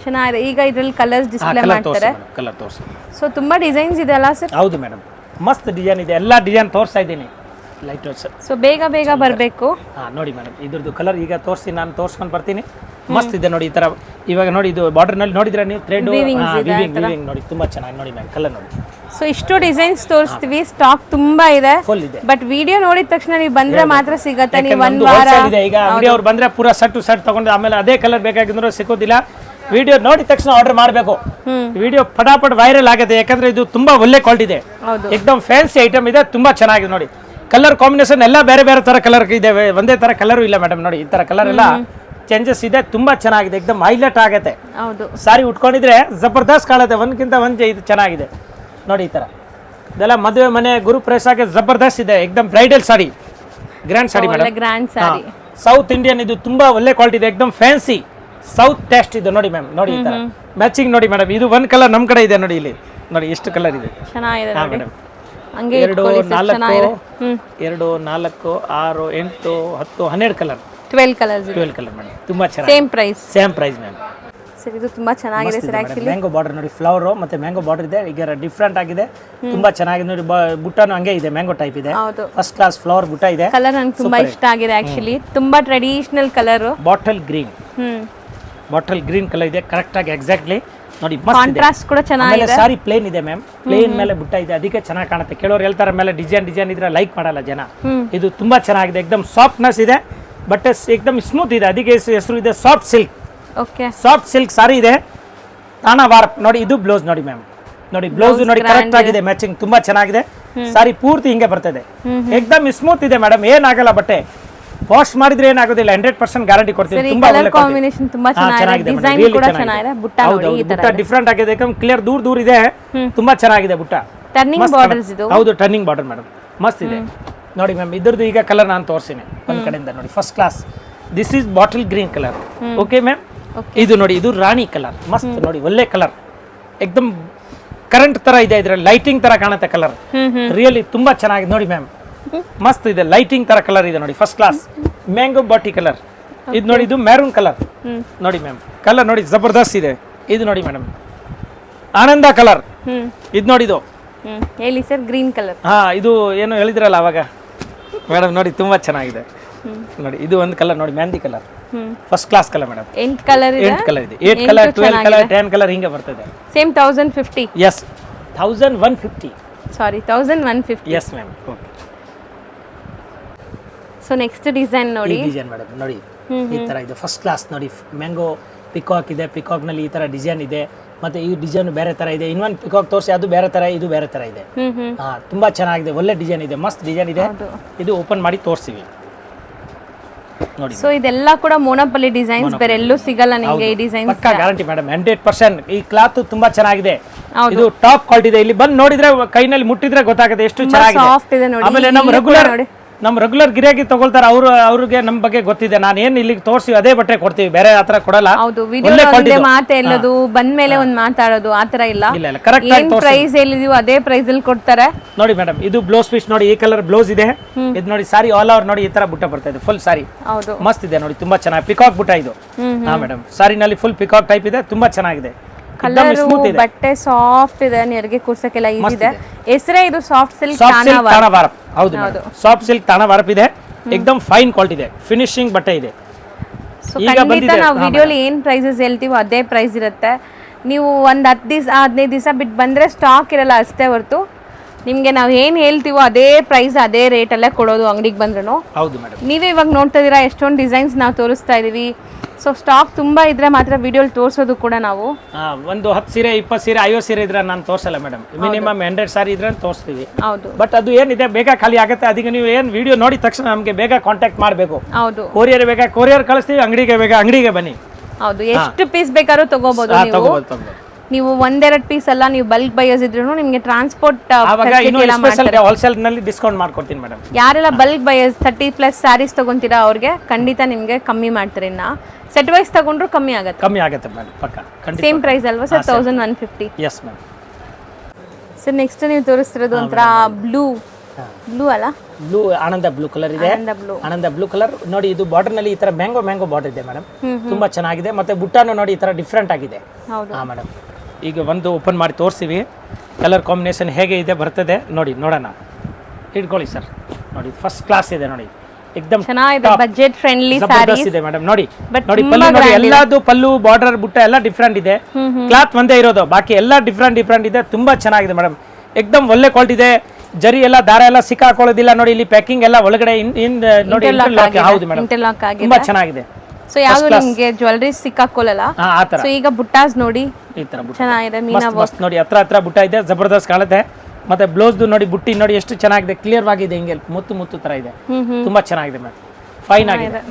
ಚೆನ್ನಾಗಿದೆ ಈಗ ಇದ್ರಲ್ಲಿ ಕಲರ್ಸ್ ಡಿಸ್ಪ್ಲೇ ಮಾಡ್ತಾರೆ ಕಲರ್ ತೋರಿಸಿ ಸೊ ತುಂಬಾ ಡಿಸೈನ್ಸ್ ಇದೆ ಅಲ್ಲ ಸರ್ ಹೌದು ಮೇಡಮ್ ಮಸ್ತ್ ಡಿಸೈನ್ ಇದೆ ಎಲ್ಲ ಡಿಸೈನ್ ತೋರಿಸ್ತಾ ಇದ್ದೀನಿ ಲೈಟ್ ರೋಸ್ ಸೊ ಬೇಗ ಬರಬೇಕು ನೋಡಿ ಮೇಡಮ್ ಇದ್ರದ್ದು ಕಲರ್ ಈಗ ತೋರಿಸಿ ನಾನು ತೋರಿಸ್ಕೊಂಡು ಬರ್ತೀನಿ ಮಸ್ತ್ ಇದೆ ನೋಡಿ ಈ ತರ ಇವಾಗ ನೋಡಿ ಇದು ಬಾರ್ಡರ್ ನಲ್ಲಿ ನೋಡಿದ್ರೆ ನೀವು ಥ್ರೆಡ್ ವಿವಿಂಗ್ ನೋಡಿ ತುಂಬಾ ಚೆನ್ನಾಗಿ ನೋಡಿ ಮ್ಯಾಮ್ ಕಲರ್ ನೋಡಿ ಸೊ ಇಷ್ಟು ಡಿಸೈನ್ಸ್ ತೋರಿಸ್ತೀವಿ ಸ್ಟಾಕ್ ತುಂಬಾ ಇದೆ ಫುಲ್ ಇದೆ ಬಟ್ ವಿಡಿಯೋ ನೋಡಿದ ತಕ್ಷಣ ನೀವು ಬಂದ್ರೆ ಮಾತ್ರ ಸಿಗತ್ತೆ ನೀವು ಒಂದ್ ವಾರ ಹೋಲ್ಸೇಲ್ ಇದೆ ಈಗ ಅಂಗಡಿ ಅವ್ರು ಬಂದ್ರೆ ಪೂರಾ ಸೆಟ್ ಟು ಸೆಟ್ ತಗೊಂಡು ಆಮೇಲೆ ಅದೇ ಕಲರ್ ಬೇಕಾಗಿದ್ರು ಸಿಗೋದಿಲ್ಲ ವಿಡಿಯೋ ನೋಡಿದ ತಕ್ಷಣ ಆರ್ಡರ್ ಮಾಡಬೇಕು ವಿಡಿಯೋ ಫಟಾಫಟ್ ವೈರಲ್ ಆಗುತ್ತೆ ಯಾಕಂದ್ರೆ ಇದು ತುಂಬಾ ಒಳ್ಳೆ ಕ್ವಾಲಿಟಿ ಇದೆ ಏಕದಮ್ ಫ್ಯಾನ್ಸಿ ಐಟಮ್ ಇದೆ ತುಂಬಾ ಚೆನ್ನಾಗಿದೆ ನೋಡಿ ಕಲರ್ ಕಾಂಬಿನೇಷನ್ ಎಲ್ಲ ಬೇರೆ ಬೇರೆ ತರ ಕಲರ್ ಇದೆ ಒಂದೇ ತರ ಕಲರ್ ಇಲ್ಲ ಮೇಡಮ್ ನೋಡಿ ಈ ತರ ಕಲರ್ ಎಲ್ಲ ಚೇಂಜಸ್ ಇದೆ ತುಂಬಾ ಚೆನ್ನಾಗಿದೆ ಏಕದಮ್ ಹೈಲೈಟ್ ಆಗುತ್ತೆ ಹೌದು ಸಾರಿ ಉಟ್ಕೊಂಡಿದ್ರೆ ಜಬರ್ದಸ್ತ್ ಕಾಣುತ್ತೆ ಒಂದ್ಕಿಂತ ಒಂದ್ ಇದು ಚೆನ್ನಾಗಿದೆ ನೋಡಿ ಈ ತರ ಇದೆಲ್ಲ ಮದುವೆ ಮನೆ ಗುರು ಪ್ರವೇಶಕ್ಕೆ ಜಬರ್ದಸ್ತ್ ಇದೆ ಏಕದಮ್ bridal sari grand sari madam grand sari south Indian ಇದು ತುಂಬಾ ಒಳ್ಳೆ ಕ್ವಾಲಿಟಿ ಇದೆ ಏಕದಮ್ ಫ್ಯಾನ್ಸಿ ಸೌತ್ ಟೇಸ್ಟ್ ಇದು ನೋಡಿ ಮ್ಯಾಮ್ ನೋಡಿ ಈ ತರ ಮ್ಯಾಚಿಂಗ್ ನೋಡಿ ಮೇಡಮ್ ಇದು ಒಂದ್ ಕಲರ್ ನಮ್ ಕಡೆ ಇದೆ ನೋಡಿ ಇಲ್ಲಿ ನೋಡಿ ಎಷ್ಟು ಕಲರ್ ಇದೆ ಚೆನ್ನಾಗಿದೆ ನೋಡಿ ಮೇಡಮ್ ಹಂಗೆ 2 4 2 4 6 8 10 12 ಕಲರ್ 12 ಕಲರ್ಸ್ 12 ಕಲರ್ ಮೇಡಮ್ ತುಂಬಾ ಚೆನ್ನಾಗಿ ಸೇಮ್ ಪ್ರೈಸ್ ಮ್ಯಾಮ್ ಸರ್ ಇದು ತುಂಬಾ ಚೆನ್ನಾಗಿದೆ ಸರ್ ಆಕ್ಚುಲಿ ಮ್ಯಾಂಗೋ ಬಾರ್ಡರ್ ನೋಡಿ ಫ್ಲವರ್ ಮತ್ತೆ ಮ್ಯಾಂಗೋ ಬಾರ್ಡರ್ ಇದೆ ಈಗ ಡಿಫ್ರೆಂಟ್ ಆಗಿದೆ ತುಂಬಾ ಚೆನ್ನಾಗಿದೆ ನೋಡಿ ಬುಟ್ಟನು ಹಂಗೆ ಇದೆ ಮ್ಯಾಂಗೋ ಟೈಪ್ ಇದೆ ಹೌದು ಫಸ್ಟ್ ಕ್ಲಾಸ್ ಫ್ಲವರ್ ಬುಟ್ಟ ಇದೆ ಕಲರ್ ನನಗೆ ತುಂಬಾ ಇಷ್ಟ ಆಗಿದೆ ಆಕ್ಚುಲಿ ತುಂಬಾ traditional colour bottle green colour ಇದೆ ಕರೆಕ್ಟ್ ಆಗಿ ಎಕ್ಸಾಕ್ಟ್ಲಿ ನೋಡಿ ಮಸ್ತ್ ಇದೆ ಕಾಂಟ್ರಾಸ್ಟ್ ಕೂಡ ಚೆನ್ನಾಗಿದೆ ಸಾರಿ ಪ್ಲೇನ್ ಇದೆ ಮ್ಯಾಮ್ ಪ್ಲೇನ್ ಮೇಲೆ ಬುಟ್ಟ ಇದೆ ಅದಕ್ಕೆ ಚೆನ್ನಾಗಿ ಕಾಣುತ್ತೆ ಕೆಲವರು ಹೇಳ್ತಾರೆ ಮೇಲೆ ಡಿಸೈನ್ ಇದ್ರೆ ಲೈಕ್ ಮಾಡಲ್ಲ ಜನ ಇದು ತುಂಬಾ ಚೆನ್ನಾಗಿದೆ ಏಕದಮ್ ಸಾಫ್ಟ್ನೆಸ್ ಇದೆ ಬಟ್ ಏಕದಮ್ ಸ್ಮೂತ್ ಇದೆ ಅದಕ್ಕೆ ಹೆಸರು ಇದೆ soft silk okay soft silk sari ಇದೆ ತಾಣ ವಾರ್ಪ್ ನೋಡಿ ಇದು ಬ್ಲೌಸ್ ನೋಡಿ ಮ್ಯಾಮ್ ನೋಡಿ ಬ್ಲೌಸ್ ನೋಡಿ ಕರೆಕ್ಟ್ ಆಗಿದೆ ಮ್ಯಾಚಿಂಗ್ ತುಂಬಾ ಚೆನ್ನಾಗಿದೆ ಸಾರಿ ಪೂರ್ತಿ ಹಿಂಗೆ ಬರ್ತದೆ ಏಕದಮ್ ಸ್ಮೂತ್ ಇದೆ ಮೇಡಮ್ ಏನಾಗಲ್ಲ ಬಟ್ಟೆ ವಾಶ್ ಮಾಡಿದ್ರೆ ಏನಾಗೋದಿಲ್ಲ 100% ಗ್ಯಾರಂಟಿ ಕೊಡ್ತೀವಿ ತುಂಬಾ ಒಳ್ಳೆ ಕಾಂಬಿನೇಷನ್ ತುಂಬಾ ಚೆನ್ನಾಗಿದೆ ಡಿಸೈನ್ ಕೂಡ ಚೆನ್ನಾಗಿದೆ ಬುಟ್ಟ ನೋಡಿ ಈ ತರ ಬುಟ್ಟ ಡಿಫರೆಂಟ್ ಆಗಿದೆ ಯಾಕಂದ್ರೆ ಕ್ಲಿಯರ್ ದೂರ ಇದೆ ತುಂಬಾ ಚೆನ್ನಾಗಿದೆ ಬುಟ್ಟ ಟರ್ನಿಂಗ್ ಬಾರ್ಡರ್ಸ್ ಇದು ಹೌದು ಟರ್ನಿಂಗ್ ಬಾರ್ಡರ್ ಮೇಡಮ್ ಮಸ್ತ್ ಇದೆ ನೋಡಿ ಮ್ಯಾಮ್ ಇದ್ರದ್ದು ಈಗ ಕಲರ್ ನಾನು ತೋರಿಸ್ತೀನಿ ಒಂದ್ ಕಡೆಯಿಂದ ನೋಡಿ first class this is bottle green colour okay ma'am ಇದು ನೋಡಿ ಇದು ರಾಣಿ ಕಲರ್ ಮಸ್ತ್ ನೋಡಿ ಒಳ್ಳೆ ಕಲರ್ ಏಕದಮ್ ಕರೆಂಟ್ ತರ ಇದೆ ಇದ್ರಲ್ಲಿ ಲೈಟಿಂಗ್ ತರ ಕಾಣುತ್ತೆ ಕಲರ್ ರಿಯಲಿ ತುಂಬಾ ಚೆನ್ನಾಗಿದೆ ನೋಡಿ ಮ್ಯಾಮ್ ಮಸ್ತ್ ಇದೆ ಲೈಟಿಂಗ್ ತರ ಕಲರ್ ಇದೆ ನೋಡಿ first class mango baati colour ಇದು ನೋಡಿ ಇದು ಮ್ಯಾರೂನ್ ಕಲರ್ ನೋಡಿ ಮ್ಯಾಮ್ ಕಲರ್ ನೋಡಿ ಜಬರ್ದಸ್ತ್ ಇದೆ ಇದು ನೋಡಿ ಮೇಡಮ್ ಆನಂದ ಕಲರ್ ಇದು ನೋಡಿ ಇದು ಹೇಳಿ ಸರ್ ಗ್ರೀನ್ ಕಲರ್ ಇದು ಏನು ಹೇಳಿದ್ರಲ್ಲ ಅವಾಗ ಮೇಡಮ್ ನೋಡಿ ತುಂಬಾ ಚೆನ್ನಾಗಿದೆ ನೋಡಿ ಇದು ಒಂದು ಕಲರ್ ನೋಡಿ mehndi colour first class colour madam 8 colour ಇದೆ 8 ಕಲರ್ ಇದೆ 8 ಕಲರ್ 12 ಕಲರ್ 10 ಕಲರ್ ಹಿಂಗೆ ಬರ್ತದೆ ಸೇಮ್ 1050 yes 1150 ಸಾರಿ 1150 yes ma'am okay so next design ನೋಡಿ ಈ ಡಿಸೈನ್ ಮೇಡಮ್ ನೋಡಿ ಈ ತರ ಇದೆ ಫಸ್ಟ್ ಕ್ಲಾಸ್ ನೋಡಿ ಮ್ಯಾಂಗೋ ಪಿಕಾಕ್ ಇದೆ ಪಿಕಾಕ್ ನಲ್ಲಿ ಈ ತರ ಡಿಸೈನ್ ಇದೆ ಮತ್ತೆ ಈ ಡಿಸೈನ್ ಬೇರೆ ತರ ಇದೆ ಇನ್ನೊಂದು ಪಿಕಾಕ್ ತೋರಿಸಿ ಅದು ಬೇರೆ ತರ ಇದು ಬೇರೆ ತರ ಇದೆ ತುಂಬಾ ಚೆನ್ನಾಗಿದೆ ಒಳ್ಳೆ ಡಿಸೈನ್ ಇದೆ ಮಸ್ತ್ ಡಿಸೈನ್ ಇದೆ ಇದು ಓಪನ್ ಮಾಡಿ ತೋರಿಸ್ತೀವಿ ನೋಡಿ ಸೊ ಇದೆಲ್ಲ ಕೂಡ ಮೋನೋಪಲಿ ಡಿಸೈನ್ಸ್ ಬೇರೆ ಎಲ್ಲೂ ಸಿಗಲ್ಲ ನಿಮಗೆ ಈ ಡಿಸೈನ್ಸ್ ಪಕ್ಕಾ ಗ್ಯಾರಂಟಿ ಮೇಡಮ್ 100% ಈ ಕ್ಲಾತ್ ತುಂಬಾ ಚೆನ್ನಾಗಿದೆ ಇದು ಟಾಪ್ ಕ್ವಾಲಿಟಿ ಇದೆ ಇಲ್ಲಿ ಬಂದು ನೋಡಿದ್ರೆ ಕೈನಲ್ಲಿ ಮುಟ್ಟಿದ್ರೆ ಗೊತ್ತಾಗುತ್ತೆ ಎಷ್ಟು ಚೆನ್ನಾಗಿದೆ ಸಾಫ್ಟ್ ಇದೆ ನೋಡಿ ಆಮೇಲೆ ನಮ್ಮ ರೆಗ್ಯುಲರ್ ಗಿರಾಕಿ ತಗೊಳ್ತಾರೆ ಅವ್ರಿಗೆ ನಮ್ಮ ಬಗ್ಗೆ ಗೊತ್ತಿದೆ ನಾನು ಏನ್ ಇಲ್ಲಿಗೆ ತೋರಿಸಿ ಅದೇ ಬಟ್ಟೆ ಕೊಡ್ತೀವಿ ಬೇರೆ ಆತರ ಕೊಡಲ್ಲ ಹೌದು ವಿಡಿಯೋ ಒಂದೇ ಮಾತು ಹೇಳೋದು ಬಂದ್ಮೇಲೆ ಒಂದು ಮಾತಾಡೋದು ಆತರ ಇಲ್ಲ ಏನ್ ಪ್ರೈಸ್ ಹೇಳಿದೀವಿ ಅದೇ ಪ್ರೈಸ್ ಅಲ್ಲಿ ಕೊಡ್ತಾರೆ ನೋಡಿ ಮೇಡಮ್ ಇದು ಬ್ಲೌಸ್ ಪೀಸ್ ನೋಡಿ ಈ ಕಲರ್ ಬ್ಲೌಸ್ ಇದೆ ಇದು ನೋಡಿ ಸಾರಿ ಆಲ್ ಓವರ್ ನೋಡಿ ಈ ತರ ಬುಟ್ಟ ಬರ್ತಾ ಇದೆ ಫುಲ್ ಸಾರಿ ಹೌದು ಮಸ್ತ್ ಇದೆ ನೋಡಿ ತುಂಬಾ ಚೆನ್ನಾಗಿ ಪಿಕಾಕ್ ಬುಟ್ಟ ಇದು ಹಾ ಮೇಡಮ್ ಸಾರಿನಲ್ಲಿ ಫುಲ್ ಪಿಕಾಕ್ ಟೈಪ್ ಇದೆ ತುಂಬಾ ಚೆನ್ನಾಗಿದೆ ಕಲರ್ ಬಟ್ಟೆ ಸಾಫ್ಟ್ ಇದೆ ನೆರಿಗೆ ಕೂರ್ಸಕ್ಕೆಲ್ಲ ಈಜಿ ಇದೆ ಹೆಸರೇ ಇದು ಸಾಫ್ಟ್ ಸಿಲ್ಕ್ ತಾಣ ವಾರ್ಪ್ ಹೌದು ಸಾಫ್ಟ್ ಸಿಲ್ಕ್ ತಾಣ ವಾರ್ಪ್ ಇದೆ ಏಕದಮ್ ಫೈನ್ ಕ್ವಾಲಿಟಿ ಇದೆ ಫಿನಿಶಿಂಗ್ ಬಟ್ಟೆ ಇದೆ ಈಗ ಖಂಡಿತ ನಾವು ವಿಡಿಯೋಲಿ ಏನ್ ಪ್ರೈಸಸ್ ಹೇಳ್ತೀವೋ ಅದೇ ಪ್ರೈಸ್ ಇರುತ್ತೆ ನೀವು ಒಂದು 10 ದಿವಸ 15 ದಿವಸ ಬಿಟ್ಟು ಬಂದ್ರೆ ಸ್ಟಾಕ್ ಇರಲ್ಲ ಅಷ್ಟೇ ಹೊರತು ನಿಮಗೆ ನಾವು ಏನು ಹೇಳ್ತೀವೋ ಅದೇ ಪ್ರೈಸ್ ಅದೇ ರೇಟಲ್ಲೇ ಕೊಡೋದು ಅಂಗಡಿಗೆ ಬಂದ್ರೂ ಹೌದು ಮೇಡಮ್ ನೀವೇ ಇವಾಗ ನೋಡ್ತಾ ಇದ್ದೀರಾ ಎಷ್ಟೊಂದು ಡಿಸೈನ್ಸ್ ನಾವು ತೋರಿಸ್ತಾ ಇದೀವಿ ಸೊ ಸ್ಟಾಕ್ ತುಂಬಾ ಇದ್ರೆ ಮಾತ್ರ ವಿಡಿಯೋಲಿ ತೋರಿಸೋದು ಕೂಡ ನಾವು ಒಂದು 10 ಸೀರೆ 20 ಸೀರೆ 50 ಸೀರೆ ಇದ್ರೆ ನಾನು ತೋರಿಸಲ್ಲ ಮೇಡಮ್ ಮಿನಿಮಮ್ 100 ಸಾರಿ ಇದ್ರೆ ತೋರಿಸ್ತೀವಿ ಹೌದು ಬಟ್ ಅದು ಏನಿದೆ ಬೇಗ ಖಾಲಿ ಆಗುತ್ತೆ ಅದಕ್ಕೆ ನೀವು ಏನು ವಿಡಿಯೋ ನೋಡಿದ ತಕ್ಷಣ ನಮಗೆ ಬೇಗ ಕಾಂಟ್ಯಾಕ್ಟ್ ಮಾಡಬೇಕು ಹೌದು ಕೊರಿಯರ್ ಬೇಕಾ ಕೊರಿಯರ್ ಕಳಿಸ್ತೀವಿ ಅಂಗಡಿಗೆ ಬೇಕಾ ಅಂಗಡಿಗೆ ಬನ್ನಿ ಹೌದು ಎಷ್ಟು ಪೀಸ್ ಬೇಕಾದ್ರೂ ತಗೋಬಹುದು ನೀವು ನೀವು ಒಂದೆರಡು ಪೀಸ್ ಅಲ್ಲ, ನೀವು ಬಲ್ಕ್ ಬೈಯರ್ಸ್ ಇದ್ರು ನಿಮಗೆ ಟ್ರಾನ್ಸ್ಪೋರ್ಟ್ ಆವಾಗ ಇನ್ನೂ ಸ್ಪೆಷಲ್ ಹೋಲ್ಸೇಲ್ ನಲ್ಲಿ ಡಿಸ್ಕೌಂಟ್ ಮಾಡ್ಕೊಡ್ತೀನಿ ಮೇಡಮ್. ಯಾರೆಲ್ಲ ಬಲ್ಕ್ ಬೈಯರ್ಸ್ 30+ ಸ್ಯಾರೀಸ್ ತಗೊಂತೀರಾ ಅವ್ರಿಗೆ ಖಂಡಿತ ನಿಮಗೆ ಕಮ್ಮಿ ಮಾಡ್ತಾರೆ. ಇನ್ನ ಸೆಟ್ ವೈಸ್ ತಗೊಂಡ್ರು ಕಮ್ಮಿ ಆಗುತ್ತೆ ಮೇಡಮ್, ಪಕ್ಕ ಖಂಡಿತ. ಸೇಮ್ ಪ್ರೈಸ್ ಅಲ್ವಾ sir? 1150. Yes ma'am. Sir next ನೀವು ತೋರಿಸ್ತಿರೋದು ಒಂಥರ ಬ್ಲೂ ಅಲ್ಲ, ಬ್ಲೂ ಆನಂದ ಬ್ಲೂ ಕಲರ್ ಇದೆ. ಆನಂದ ಬ್ಲೂ ಕಲರ್ ನೋಡಿ, ಇದು ಬಾರ್ಡರ್ ನಲ್ಲಿ ಈ ತರ ಮ್ಯಾಂಗೋ ಬಾರ್ಡರ್ ಇದೆ ಮೇಡಮ್, ತುಂಬಾ ಚೆನ್ನಾಗಿದೆ. ಮತ್ತೆ ಬುಟ್ಟಾನು ನೋಡಿ ಈ ತರ ಡಿಫ್ರೆಂಟ್ ಆಗಿದೆ. ಹಾ ಮೇಡಮ್, ಈಗ ಒಂದು ಓಪನ್ ಮಾಡಿ ತೋರಿಸ್ತೀವಿ, ಕಲರ್ ಕಾಂಬಿನೇಷನ್ ಹೇಗೆ ಇದೆ ಬರ್ತದೆ ನೋಡಿ, ನೋಡೋಣ. ಇಟ್ಕೊಳ್ಳಿ ಸರ್, ನೋಡಿ ಫಸ್ಟ್ ಕ್ಲಾಸ್ ಇದೆ ನೋಡಿ, ಎಕ್ದಮ್ ಚೆನ್ನಾಗಿದೆ, ಬಜೆಟ್ ಫ್ರೆಂಡ್ಲಿ ಸ್ಯಾರೀಸ್ ಇದೆ ಮೇಡಮ್. ನೋಡಿ ಪಲ್ಲು ನೋಡಿ, ಎಲ್ಲಾದು ಪಲ್ಲು ಬಾರ್ಡರ್ ಬುಟ್ಟ ಎಲ್ಲ ಡಿಫ್ರೆಂಟ್ ಇದೆ. ಕ್ಲಾತ್ ಒಂದೇ ಇರೋದು, ಬಾಕಿ ಎಲ್ಲ ಡಿಫ್ರೆಂಟ್ ಇದೆ. ತುಂಬಾ ಚೆನ್ನಾಗಿದೆ ಮೇಡಮ್, ಎಕ್ದಮ್ ಒಳ್ಳೆ ಕ್ವಾಲಿಟಿ ಇದೆ. ಜರಿ ಎಲ್ಲ ದಾರ ಎಲ್ಲ ಸಿಕ್ಕಾಕೊಳ್ಳೋದಿಲ್ಲ ನೋಡಿ. ಇಲ್ಲಿ ಪ್ಯಾಕಿಂಗ್ ಎಲ್ಲ ಒಳಗಡೆ ನೋಡಿ ಇಂಟರ್ಲಾಕ್. ಹೌದು ಮೇಡಮ್, ತುಂಬಾ ಚೆನ್ನಾಗಿದೆ. ಸೊ ಯಾವುದು ನಿಮಗೆ ಜ್ಯುವೆಲರಿ ಸಿಕ್ಕಾಕೊಳ್ಳಲ್ಲ. ಸೊ ಈಗ ಬುಟ್ಟಾಸ್ ನೋಡಿ ಈ ತರ ಚೆನ್ನಾಗಿದೆ, ಮೀನಾ ವರ್ಕ್ ನೋಡಿ, ಹತ್ರ ಬುಟ್ಟ ಇದೆ, ಜಬರ್ದಸ್ತ್ ಕಾಣುತ್ತೆ. ಮತ್ತೆ ಬ್ಲೌಸ್ ನೋಡಿ, ಬುಟ್ಟಿ ನೋಡಿ ಎಷ್ಟು ಚೆನ್ನಾಗಿದೆ, ಕ್ಲಿಯರ್ ಆಗಿದೆ, ಹಿಂಗೆ ಮುತ್ತು ತರ ಇದೆ, ತುಂಬಾ ಚೆನ್ನಾಗಿದೆ ಮೇಡಮ್, ಫೈನ್ ಆಗಿದೆ.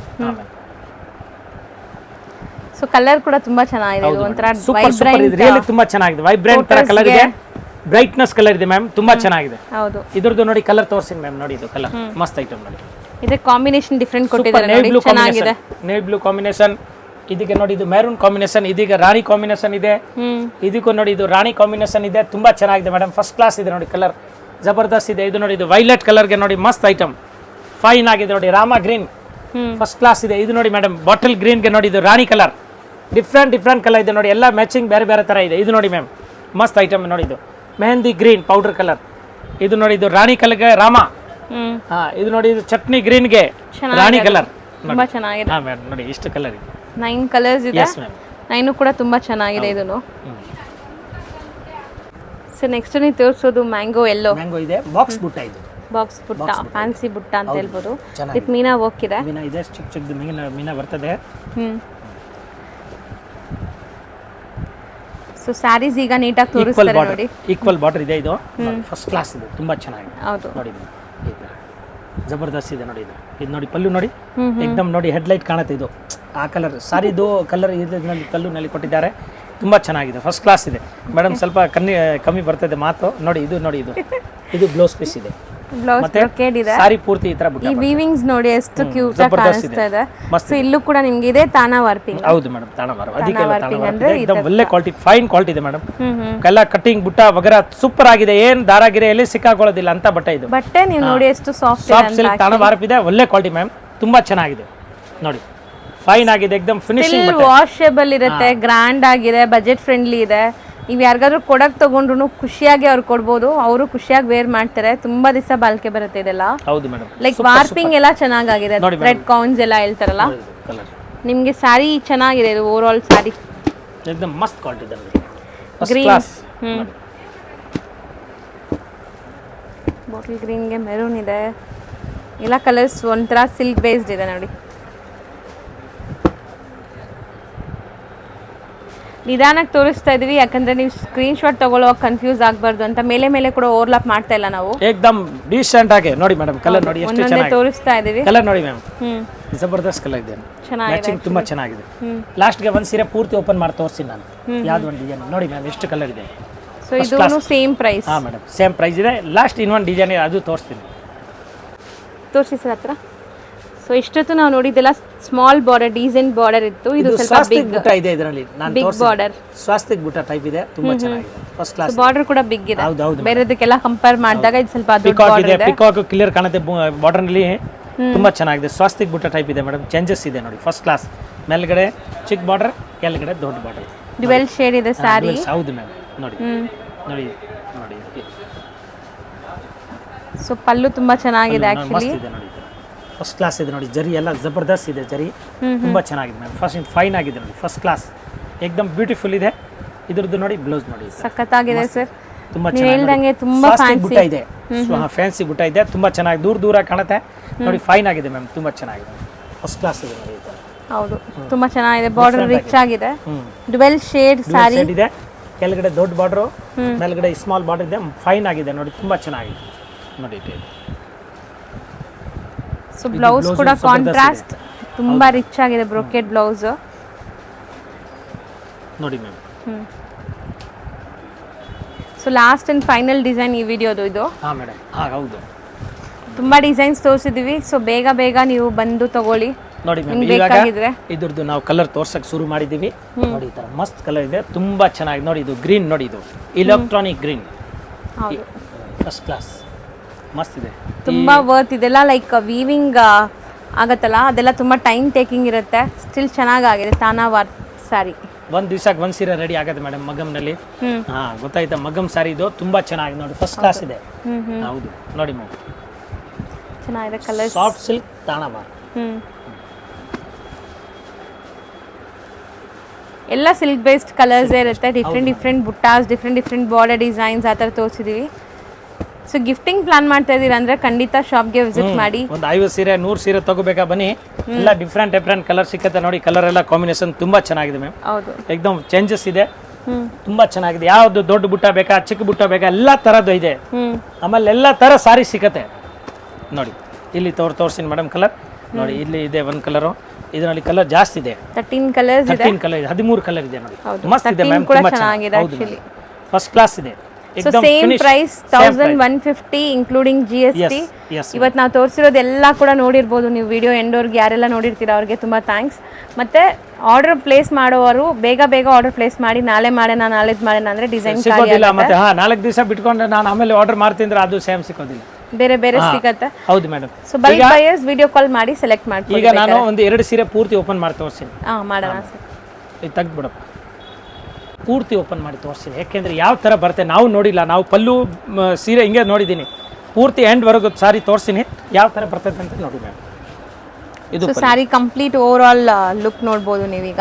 ಸೊ ಕಲರ್ ಕೂಡ ತುಂಬಾ ಚೆನ್ನಾಗಿದೆ, ಒಂಥರ ವೈಬ್ರೆಂಟ್, ರಿಯಲಿ ತುಂಬಾ ಚೆನ್ನಾಗಿದೆ, ವೈಬ್ರೆಂಟ್ ತರ ಕಲರ್ ಇದೆ, ಬ್ರೈಟ್ನೆಸ್ ಕಲರ್ ಇದೆ ಮ್ಯಾಮ್, ತುಂಬಾ ಚೆನ್ನಾಗಿದೆ. ಹೌದು, ಇದ್ರದ್ದು ನೋಡಿ ಕಲರ್ ತೋರಿಸ್ತೀನಿ ಮ್ಯಾಮ್. ನೋಡಿ ಇದು ಕಲರ್ ಮಸ್ತ್ ಐಟಮ್ ನೋಡಿ, ಇದೆ ಕಾಂಬಿನೇಷನ್ ಡಿಫರೆಂಟ್ ಕೊಟ್ಟಿದ್ದಾರೆ ನೋಡಿ, ಚೆನ್ನಾಗಿದೆ. ನೇವಿ ಬ್ಲೂ ಕಾಂಬಿನೇಷನ್, ಇದಕ್ಕೆ ನೋಡಿ ಇದು ಮೆರೂನ್ ಕಾಂಬಿನೇಷನ್, ಇದೀಗ ರಾಣಿ ಕಾಂಬಿನೇಷನ್ ಇದೆ, ಇದಕ್ಕೂ ನೋಡಿ ಇದು ರಾಣಿ ಕಾಂಬಿನೇಷನ್ ಇದೆ, ತುಂಬಾ ಚೆನ್ನಾಗಿದೆ ಮೇಡಮ್, ಫಸ್ಟ್ ಕ್ಲಾಸ್ ಇದೆ ನೋಡಿ, ಕಲರ್ ಜಬರ್ದಸ್ತ್ ಇದೆ. ಇದು ನೋಡಿ, ಇದು ವೈಲೆಟ್ ಕಲರ್ಗೆ ನೋಡಿ ಮಸ್ತ್ ಐಟಮ್, ಫೈನ್ ಆಗಿದೆ ನೋಡಿ. ರಾಮ ಗ್ರೀನ್ ಫಸ್ಟ್ ಕ್ಲಾಸ್ ಇದೆ. ಇದು ನೋಡಿ ಮೇಡಮ್, ಬಾಟಲ್ ಗ್ರೀನ್ಗೆ ನೋಡಿ, ಇದು ರಾಣಿ ಕಲರ್, ಡಿಫ್ರೆಂಟ್ ಕಲರ್ ಇದೆ ನೋಡಿ, ಎಲ್ಲ ಮ್ಯಾಚಿಂಗ್ ಬೇರೆ ತರ ಇದೆ. ಇದು ನೋಡಿ ಮ್ಯಾಮ್, ಮಸ್ತ್ ಐಟಮ್ ನೋಡಿ. ಇದು ಮೆಹಂದಿ ಗ್ರೀನ್ ಪೌಡರ್ ಕಲರ್, ಇದು ನೋಡಿ, ಇದು ರಾಣಿ ಕಲರ್ಗೆ ರಾಮ. ಇದು ನೋಡಿ, ಇದು ಚಟ್ನಿ ಗ್ರೀನ್ಗೆ ರಾಣಿ ಕಲರ್, ತುಂಬಾ ಚೆನ್ನಾಗಿದೆ. ನೋಡಿ ಇಷ್ಟು ಕಲರ್ ಇದೆ, 9 ಕಲರ್ಸ್ ಇದೆ. 9 ಕೂಡ ತುಂಬಾ ಚೆನ್ನಾಗಿದೆ. ಇದನ್ನು ಸರ್ ನೆಕ್ಸ್ಟ್ ನೀವು ತೋರಿಸೋದು ಮ್ಯಾಂಗೋ ಇದೆ, ಬಾಕ್ಸ್ ಬುಟ್ಟ, ಇದು ಬಾಕ್ಸ್ ಬುಟ್ಟ, ಫ್ಯಾನ್ಸಿ ಬುಟ್ಟ ಅಂತ ಹೇಳ್ಬೋದು. ವಿತ್ ಮೀನಾ ವರ್ಕ್ ಇದೆ, ಚಿಕ್ಕ ಮೀನಾ ಬರ್ತದೆ. ಸೊ ಸ್ಯಾರೀಸ್ ಈಗ ನೀಟಾಗಿ ತೋರಿಸ್ತಾರೆ ನೋಡಿ, ಈಕ್ವಲ್ ಬಾರ್ಡರ್ ಇದೆ. ಇದು ಫಸ್ಟ್ ಕ್ಲಾಸ್ ಇದೆ, ತುಂಬಾ ಚೆನ್ನಾಗಿದೆ. ಹೌದು ನೋಡಿ ಜಬರ್ದಸ್ತ್ ಇದೆ ನೋಡಿ. ಇದು ನೋಡಿ ಪಲ್ಲು ನೋಡಿ, ಎಕ್ದಮ್ ನೋಡಿ ಹೆಡ್ಲೈಟ್ ಕಾಣುತ್ತೆ. ಇದು ಆ ಕಲರ್ ಸಾರಿದು ಕಲರ್ ಇದರಲ್ಲಿ ಕಲ್ಲುನಲ್ಲಿ ಕೊಟ್ಟಿದ್ದಾರೆ, ತುಂಬಾ ಚೆನ್ನಾಗಿದೆ, ಫಸ್ಟ್ ಕ್ಲಾಸ್ ಇದೆ ಮೇಡಮ್. ಸ್ವಲ್ಪ ಕಮ್ಮಿ ಬರ್ತದೆ ಮಾತು ನೋಡಿ. ಇದು ಬ್ಲೌಸ್ ಪೀಸ್ ಇದೆ, ಬ್ಲೌಸ್ ಬ್ರೊಕೇಡ್ ಇದೆ, ಸಾರಿ ಪೂರ್ತಿ ಈ ತರ ಬುಟ್ಟ. ಈ ವೀವಿಂಗ್ಸ್ ನೋಡಿ ಎಷ್ಟು ಕ್ಯೂಟ್ ಆಗಿ ಕಾಣಿಸ್ತಾ ಇದೆ. ಸೊ ಇಲ್ಲೂ ಕೂಡ ನಿಮಗೆ ಇದೆ ತಾನಾ ವಾರ್ಪಿಂಗ್. ಹೌದು ಮೇಡಮ್, ತಾನಾ ವಾರ್ಪಿಂಗ್ ಅಂದ್ರೆ एकदम ಒಳ್ಳೆ ಕ್ವಾಲಿಟಿ, ಫೈನ್ ಕ್ವಾಲಿಟಿ ಇದೆ ಮೇಡಮ್. ಎಲ್ಲ ಕಟ್ಟಿಂಗ್ ಬುಟ್ಟ ವಗರ ಸೂಪರ್ ಆಗಿದೆ, ಏನ್ ದಾರಾಗಿರೆ ಸಿಕ್ಕಾಕೊಳ್ಳೋದಿಲ್ಲ ಅಂತ ಬಟ್ಟೆ. ಇದು ಬಟ್ಟೆ ನೀವು ನೋಡಿ ಎಷ್ಟು ಸಾಫ್ಟ್ ಸಿಲ್ಕ್ ತಾನಾ ವಾರ್ಪ್ ಇದೆ, ಒಳ್ಳೆ ಕ್ವಾಲಿಟಿ ಮ್ಯಾಮ್, ತುಂಬಾ ಚೆನ್ನಾಗಿದೆ ನೋಡಿ, ಫೈನ್ ಆಗಿದೆ, एकदम ಫಿನಿಶಿಂಗ್ ಬಟ್ಟೆ, ವಾಷಬಲ್ ಇರುತ್ತೆ, ಗ್ರ್ಯಾಂಡ್ ಆಗಿದೆ, ಬಜೆಟ್ ಫ್ರೆಂಡ್ಲಿ ಇದೆ. ನೀವು ಯಾರಿಗಾದ್ರೂ ಕೊಡಕ್ ತಗೊಂಡ್ರು ಖುಷಿಯಾಗಿ ಅವ್ರು ಕೊಡ್ಬೋದು, ಅವರು ಖುಷಿಯಾಗಿ ವೇರ್ ಮಾಡ್ತಾರೆ, ತುಂಬಾ ದಿವಸ ಬಾಳ್ಕೆ ಬರುತ್ತೆ ಇದೆಲ್ಲ. ಹೌದು ಮೇಡಮ್, ಲೈಕ್ ವಾರ್ಪಿಂಗ್ ಎಲ್ಲ ಚೆನ್ನಾಗಿದೆ, ರೆಡ್ ಕೌನ್ಸ್ ಎಲ್ಲ ಹೇಳ್ತಾರಲ್ಲ. ನಿಮ್ಗೆ ಸ್ಯಾರಿ ಚೆನ್ನಾಗಿದೆ, ಇದು ಓವರ್ ಆಲ್ ಸ್ಯಾರಿ एकदम ಮಸ್ತ್ ಕ್ವಾಲಿಟಿ ಇದೆ, ಗ್ರೀನ್, ಬಾಟಲ್ ಗ್ರೀನ್ಗೆ ಮೆರೂನ್ ಇದೆ, ಎಲ್ಲ ಕಲರ್ಸ್ ಒಂಥರ ಸಿಲ್ಕ್ ಬೇಸ್ಡ್ ಇದೆ ನೋಡಿ. ನಿಧಾನಕ್ಕೆ ತೋರಿಸ್ತಾ ಇದೀವಿ, ಯಾಕಂದ್ರೆ ನೀವು ಸ್ಕ್ರೀನ್ ಶಾಟ್ ತಗೊಳ್ಳುವಾಗ ಕನ್ಫ್ಯೂಸ್ ಆಗಬಾರ್ದು ಅಂತ ಮೇಲೆ ಕೂಡ ಓವರ್ಲಾಪ್ ಮಾಡ್ತಾ ಇಲ್ಲ ನಾವು, एकदम ಡೀಸೆಂಟ್ ಆಗಿ ನೋಡಿ ಮೇಡಮ್. ಕಲರ್ ನೋಡಿ ಎಷ್ಟು ಚೆನ್ನಾಗಿದೆ, ತೋರಿಸ್ತಾ ಇದೀವಿ. ಕಲರ್ ನೋಡಿ ಮ್ಯಾಮ್, ಜಬರ್ದಸ್ತ್ ಕಲರ್ ಇದೆ, ಮ್ಯಾಚಿಂಗ್ ತುಂಬಾ ಚೆನ್ನಾಗಿದೆ. ಲಾಸ್ಟ್ ಗೆ ಒಂದ್ ಸೀರೆ ಪೂರ್ತಿ ಓಪನ್ ಮಾಡಿ ತೋರಿಸ್ತೀನಿ ನಾನು, ಯಾವ್ದು ಒಂದು ಡಿಸೈನ್ ನೋಡಿ ಮ್ಯಾಮ್, ಎಷ್ಟು ಕಲರ್ ಇದೆ. ಸೊ ಇದು ಸೇಮ್ ಪ್ರೈಸ್. ಹಾ ಮೇಡಮ್, ಸೇಮ್ ಪ್ರೈಸ್ ಇದೆ. ಲಾಸ್ಟ್ ಇನ್ನೊಂದು ಡಿಸೈನ್ ಅದು ತೋರಿಸ್ತೀನಿ, ತೋರಿಸಿ ಸರ್ ಹತ್ರ. ಸೊ ಇಷ್ಟೊತ್ತು ನಾವು ನೋಡಿದ್ದೆಲ್ಲ ಸ್ಮಾಲ್ ಬಾರ್ಡರ್, ಡೀಸೆಂಟ್ ಬಾರ್ಡರ್ ಇತ್ತು. ಇದು ಸ್ವಲ್ಪ ಬಿಗ್ ಬುಟ್ಟ ಇದೆ, ಇದರಲ್ಲಿ ನಾನು ಬಿಗ್ ಬಾರ್ಡರ್, ಸ್ವಾಸ್ತಿಕ್ ಬುಟ್ಟ ಟೈಪ್ ಇದೆ, ತುಂಬಾ ಚೆನ್ನಾಗಿದೆ, ಫಸ್ಟ್ ಕ್ಲಾಸ್. ಬಾರ್ಡರ್ ಕೂಡ ಬಿಗ್ ಇದೆ, ಬೇರೆದಕ್ಕೆಲ್ಲ ಕಂಪೇರ್ ಮಾಡಿದಾಗ ಇದು ಸ್ವಲ್ಪ ದೊಡ್ಡ ಬಾರ್ಡರ್ ಇದೆ. ಪಿಕಾಕ್ ಕ್ಲಿಯರ್ ಕಾಣುತ್ತೆ ಬಾರ್ಡರ್ ನಲ್ಲಿ, ತುಂಬಾ ಚೆನ್ನಾಗಿದೆ. ಸ್ವಾಸ್ತಿಕ್ ಬುಟ್ಟ ಟೈಪ್ ಇದೆ ಮೇಡಮ್, ಚೇಂಜಸ್ ಇದೆ ನೋಡಿ, ಫಸ್ಟ್ ಕ್ಲಾಸ್. ಮೇಲ್ಗಡೆ ಚಿಕ್ಕ ಬಾರ್ಡರ್, ಕೆಳಗಡೆ ದೊಡ್ಡ ಬಾರ್ಡರ್, ಡ್ಯುವೆಲ್ ಶೇಡ್ ಇದೆ ಸಾರಿ. ಹೌದು ಮ್ಯಾಮ್, ನೋಡಿ ನೋಡಿ ನೋಡಿ. ಸೊ ಪಲ್ಲು ತುಂಬಾ ಚೆನ್ನಾಗಿದೆ, ಆಕ್ಚುಲಿ ಫಸ್ಟ್ ಕ್ಲಾಸ್ ಇದೆ ನೋಡಿ, ಜರಿ ಎಲ್ಲ ಜಬರ್ದಸ್ತ್ ಇದೆ, ಜರಿ ತುಂಬಾ ಚೆನ್ನಾಗಿದೆ ಮ್ಯಾಮ್, ಫಸ್ಟ್ ಫೈನ್ ಆಗಿದೆ ನೋಡಿ, ಫಸ್ಟ್ ಕ್ಲಾಸ್, एकदम ಬ್ಯೂಟಿಫುಲ್ ಇದೆ. ಇದ್ರದ್ದು ನೋಡಿ ಬ್ಲೌಸ್ ನೋಡಿ, ಸಖತ್ತಾಗಿದೆ ಸರ್, ತುಂಬಾ ನೀವು ಹೇಳ್ದಂಗೆ ತುಂಬಾ ಫ್ಯಾನ್ಸಿ ಬುಟ್ಟ ಇದೆ, ಫ್ಯಾನ್ಸಿ ಬುಟ್ಟ ಇದೆ, ತುಂಬಾ ಚೆನ್ನಾಗಿ ದೂರ ಕಾಣುತ್ತೆ ನೋಡಿ, ಫೈನ್ ಆಗಿದೆ ಮ್ಯಾಮ್, ತುಂಬಾ ಚೆನ್ನಾಗಿದೆ, ಫಸ್ಟ್ ಕ್ಲಾಸ್ ಇದೆ ನೋಡಿ. ಹೌದು, ತುಂಬಾ ಚೆನ್ನಾಗಿದೆ, ಬಾರ್ಡರ್ ರಿಚ್ ಆಗಿದೆ, ಡ್ಯುವೆಲ್ ಶೇಡ್ ಸಾರಿ ಇದೆ, ಕೆಳಗಡೆ ದೊಡ್ಡ ಬಾರ್ಡರ್, ಮೇಲ್ಗಡೆ ಸ್ಮಾಲ್ ಬಾರ್ಡರ್ ಇದೆ, ಫೈನ್ ಆಗಿದೆ ನೋಡಿ, ತುಂಬಾ ಚೆನ್ನಾಗಿದೆ ನೋಡಿ. ಸೊ ಬ್ಲೌಸ್ ಕೂಡ ಕಾಂಟ್ರಾಸ್ಟ್ ತುಂಬಾ ರಿಚ್ ಆಗಿದೆ, ಬ್ರೊಕೆಟ್ ಬ್ಲೌಸ್ ನೋಡಿ ma'am. So last and final design ಈ ವಿಡಿಯೋದು ಇದು. ಹಾಂ ಮೇಡಮ್, ಹಾಂ ಹೌದು. ತುಂಬ ಡಿಸೈನ್ಸ್ ತೋರಿಸಿದ್ದೀವಿ. ಸೊ ಬೇಗ ಬೇಗ ನೀವು ಬಂದು ತಗೊಳ್ಳಿ. ನೋಡಿ ಮ್ಯಾಮ್, ನಿಮ್ಗೆ ಇವಾಗ ಬೇಕಾಗಿದ್ರೆ ಇದ್ರದ್ದು ನಾವು ಕಲರ್ ತೋರ್ಸಕ್ಕೆ ಶುರು ಮಾಡಿದ್ದೀವಿ. ನೋಡಿ ಈ ಥರ ಮಸ್ತ್ ಕಲರ್ ಇದೆ, ತುಂಬ ಚೆನ್ನಾಗಿ. ನೋಡಿ ಇದು ಗ್ರೀನ್, ನೋಡಿ ಇದು ಇಲೆಕ್ಟ್ರಾನಿಕ್ ಗ್ರೀನ್, ಹೌದು, ಫಸ್ಟ್ ಕ್ಲಾಸ್, ಮಸ್ತ್ ಇದೆ. ತುಂಬ ವರ್ತ್. ಇದೆಲ್ಲ ಲೈಕ್ ವೀವಿಂಗ್ ಆಗತ್ತಲ್ಲ, ಅದೆಲ್ಲ ತುಂಬ ಟೈಮ್ ಟೇಕಿಂಗ್ ಇರುತ್ತೆ. ಸ್ಟಿಲ್ ಚೆನ್ನಾಗಾಗಿದೆ. ತಾನಾವಾರ್ ಸ್ಯಾರಿ ಒಂದು ದಿವಸಕ್ಕೆ ಒಂದು ಸೀರೆ ರೆಡಿ ಆಗುತ್ತೆ ಮೇಡಮ್ ಮಗಮ್ನಲ್ಲಿ. ಹಾಂ ಗೊತ್ತಾಯ್ತಾ, ಮಗಮ್ ಸ್ಯಾರಿ ಇದು ತುಂಬ ಚೆನ್ನಾಗಿದೆ ನೋಡಿ, ಫಸ್ಟ್ ಕ್ಲಾಸ್ ಇದೆ. ಹೌದು ನೋಡಿ ಮ್ಯಾಮ್, ಚೆನ್ನಾಗಿದೆ. ಕಲರ್ಸ್ ಸಾಫ್ಟ್ ಸಿಲ್ಕ್ ತಾಣವಾರ್. ಎಲ್ಲ ಸಿಲ್ಕ್ ಬೇಸ್ಡ್ ಕಲರ್ಸ್ ಇರುತ್ತೆ. ಡಿಫ್ರೆಂಟ್ ಬುಟ್ಟಾಸ್, ಡಿಫ್ರೆಂಟ್ ಬಾರ್ಡರ್ ಡಿಸೈನ್ಸ್ ಆ ಥರ ತೋರಿಸಿದ್ದೀವಿ. ಸೊ ಗಿಫ್ಟಿಂಗ್ ಪ್ಲಾನ್ ಮಾಡ್ತಾ ಇದ್ದೀರಾ ಅಂದರೆ ಖಂಡಿತ ಶಾಪ್ಗೆ ವಿಸಿಟ್ ಮಾಡಿ. ಒಂದು 50 ಸೀರೆ 100 ಸೀರೆ ತಗೋಬೇಕಾ ಬನ್ನಿ, ಎಲ್ಲ ಡಿಫ್ರೆಂಟ್ ಕಲರ್ ಸಿಕ್ಕತ್ತೆ ನೋಡಿ. ಕಲರ್ ಎಲ್ಲ ಕಾಂಬಿನೇಷನ್ ತುಂಬ ಚೆನ್ನಾಗಿದೆ ಮ್ಯಾಮ್. ಹೌದು, ಎಕ್ದಮ್ ಚೇಂಜಸ್ ಇದೆ, ತುಂಬ ಚೆನ್ನಾಗಿದೆ. ಯಾವ್ದು ದೊಡ್ಡ ಬುಟ್ಟ ಬೇಕಾ, ಚಿಕ್ಕ ಬುಟ್ಟ ಬೇಕಾ, ಎಲ್ಲ ಥರದ್ದು ಇದೆ. ಆಮೇಲೆ ಎಲ್ಲ ಥರ ಸಾರಿ ಸಿಕ್ಕತ್ತೆ ನೋಡಿ. ಇಲ್ಲಿ ತೋರಿಸ್ತೀನಿ ಮೇಡಮ್ ಕಲರ್ ನೋಡಿ. ಇಲ್ಲಿ ಇದೆ ಒಂದು ಕಲರು, ಇದರಲ್ಲಿ ಕಲರ್ ಜಾಸ್ತಿ ಇದೆ. 13 ಕಲರ್ ಇದೆ, 13 ಕಲರ್ ಇದೆ ನೋಡಿ. ಮಸ್ತ್ ಇದೆ ಮ್ಯಾಮ್, ತುಂಬ ಚೆನ್ನಾಗಿದೆ. ಫಸ್ಟ್ ಕ್ಲಾಸ್ ಇದೆ. So same price 1150 including GST. ಇವತ್ತು ನಾವು ತೋರಿಸಿರೋದೆಲ್ಲ ಕೂಡ ನೋಡಿರ್ಬೋದು ನೀವು. ವಿಡಿಯೋ ಎಂಡೋರ್ಗೆ ಯಾರೆಲ್ಲ ನೋಡಿರ್ತೀರ ಅವ್ರಿಗೆ ತುಂಬ ಥ್ಯಾಂಕ್ಸ್. ಮತ್ತು ಆರ್ಡರ್ ಪ್ಲೇಸ್ ಮಾಡೋರು ಬೇಗ ಆರ್ಡರ್ ಪ್ಲೇಸ್ ಮಾಡಿ. ನಾಳೆ ಮಾಡೋಣ ಅಂದರೆ ಡಿಸೈನ್ ಸಿಗೋದಿಲ್ಲ. ಮತ್ತೆ 4 ದಿವಸ ಬಿಟ್ಕೊಂಡ್ರೆ ನಾನು ಆಮೇಲೆ ಆರ್ಡರ್ ಮಾಡ್ತೀನಿ ಅಂದ್ರೆ ಅದು ಸೇಮ್ ಸಿಗೋದಿಲ್ಲ, ಬೇರೆ ಸಿಗತ್ತೆ. ಹೌದು madam. So bulk buyers video call ಮಾಡಿ ಸೆಲೆಕ್ಟ್ ಮಾಡಿ. ಈಗ ನಾನು ಒಂದು 2 ಸೀರೆ ಪೂರ್ತಿ ಓಪನ್ ಮಾಡಿ ತೋರಿಸ್ತೀನಿ. ಮಾಡೋಣ ಸರ್, ಇದು ತೆಗ್ದ್ಬಿಡಪ್ಪ. ಪೂರ್ತಿ ಓಪನ್ ಮಾಡಿ ತೋರಿಸ್ತೀನಿ, ಯಾಕೆಂದ್ರೆ ಯಾವ ಥರ ಬರುತ್ತೆ ನಾವು ನೋಡಿಲ್ಲ. ನಾವು ಪಲ್ಲು ಸೀರೆ ಹಿಂಗೆ ನೋಡಿದ್ದೀನಿ, ಪೂರ್ತಿ ಎಂಡ್ವರೆಗೂ ಸಾರಿ ತೋರಿಸ್ತೀನಿ ಯಾವ ಥರ ಬರ್ತದೆ ಅಂತ ನೋಡಿ ಮ್ಯಾಮ್. ಇದು ಸಾರಿ ಕಂಪ್ಲೀಟ್ ಓವರ್ ಆಲ್ ಲುಕ್ ನೋಡ್ಬೋದು ನೀವೀಗ.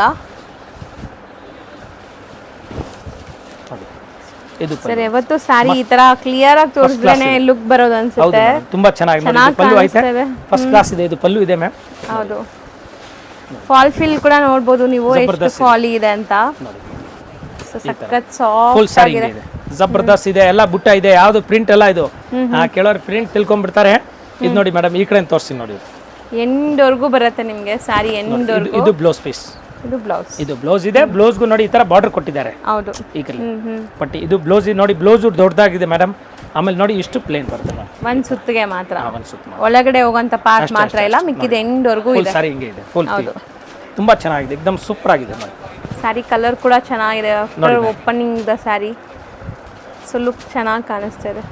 ಇದು ಸರ್ ಯಾವತ್ತು ಸಾರಿ ಈ ತರ ಕ್ಲಿಯರ್ ಆಗಿ ತೋರಿಸಿದ್ರೇನೆ ಲುಕ್ ಬರೋದು ಅನ್ಸುತ್ತೆ. ತುಂಬಾ ಚೆನ್ನಾಗಿದೆ. ಪಲ್ಲು ಐತೆ, ಫಸ್ಟ್ ಕ್ಲಾಸ್ ಇದೆ. ಇದು ಪಲ್ಲು ಇದೆ ಮ್ಯಾಮ್. ಹೌದು, ಫಾಲ್ ಫಿಲ್ ಕೂಡ ನೋಡ್ಬೋದು ನೀವು ಎಷ್ಟು ಫಾಲಿ ಇದೆ ಅಂತ. ಸಖತ್ ಸಾಫ್ಟ್ ಆಗಿದೆ, ಜಬರ್ದಸ್ತ್ ಇದೆ. ಎಲ್ಲ ಬುಟ್ಟ ಇದೆ, ಯಾವ್ದು ಪ್ರಿಂಟ್ ಎಲ್ಲ ಇದು ಕೆಲವರು ಪ್ರಿಂಟ್ ತಿಳ್ಕೊಂಡ್ಬಿಡ್ತಾರೆ. ಇದು ನೋಡಿ ಮೇಡಮ್, ಈ ಕಡೆ ತೋರಿಸಿ ನೋಡಿ. ಎಂಡ್ವರೆಗೂ ಬರುತ್ತೆ ನಿಮ್ಗೆ ಸಾರಿ, ಎಂಡ್ವರೆಗೂ. ಇದು ಬ್ಲೌಸ್ ಪೀಸ್, ಇದು ಬ್ಲೌಸ್ ಇದೆ. ಬ್ಲೌಸ್ಗೂ ನೋಡಿ ಈ ತರ ಬಾರ್ಡರ್ ಕೊಟ್ಟಿದ್ದಾರೆ. ಹೌದು, ಈ ಕಡೆ ಪಟ್ಟಿ. ಇದು ಬ್ಲೌಸ್ ನೋಡಿ, ಬ್ಲೌಸ್ ದೊಡ್ಡದಾಗಿದೆ ಮೇಡಮ್. ಆಮೇಲೆ ನೋಡಿ ಇಷ್ಟು ಪ್ಲೇನ್ ಬರ್ತದೆ, ಒಂದ್ ಸುತ್ತಿಗೆ ಮಾತ್ರ, ಒಳಗಡೆ ಹೋಗೋಂತ ಪಾರ್ಟ್ ಮಾತ್ರ ಇಲ್ಲ, ಮಿಕ್ಕಿದ ಎಂಡ್ವರೆಗೂ ಇದೆ. ಸಾರಿ ಹಿಂಗೆ ಇದೆ, ಫುಲ್ ತುಂಬಾ ಚೆನ್ನಾಗಿದೆ, ಎಕ್ದಮ್ ಸೂಪರ್ ಆಗಿದೆ ನೋಡಿ. ಸ್ಯಾರಿ ಕಲರ್ ಕೂಡ ಚೆನ್ನಾಗಿದೆ. After opening the sari so look ಚೆನ್ನಾಗಿ ಕಾಣಿಸ್ತಾ ಇದೆ.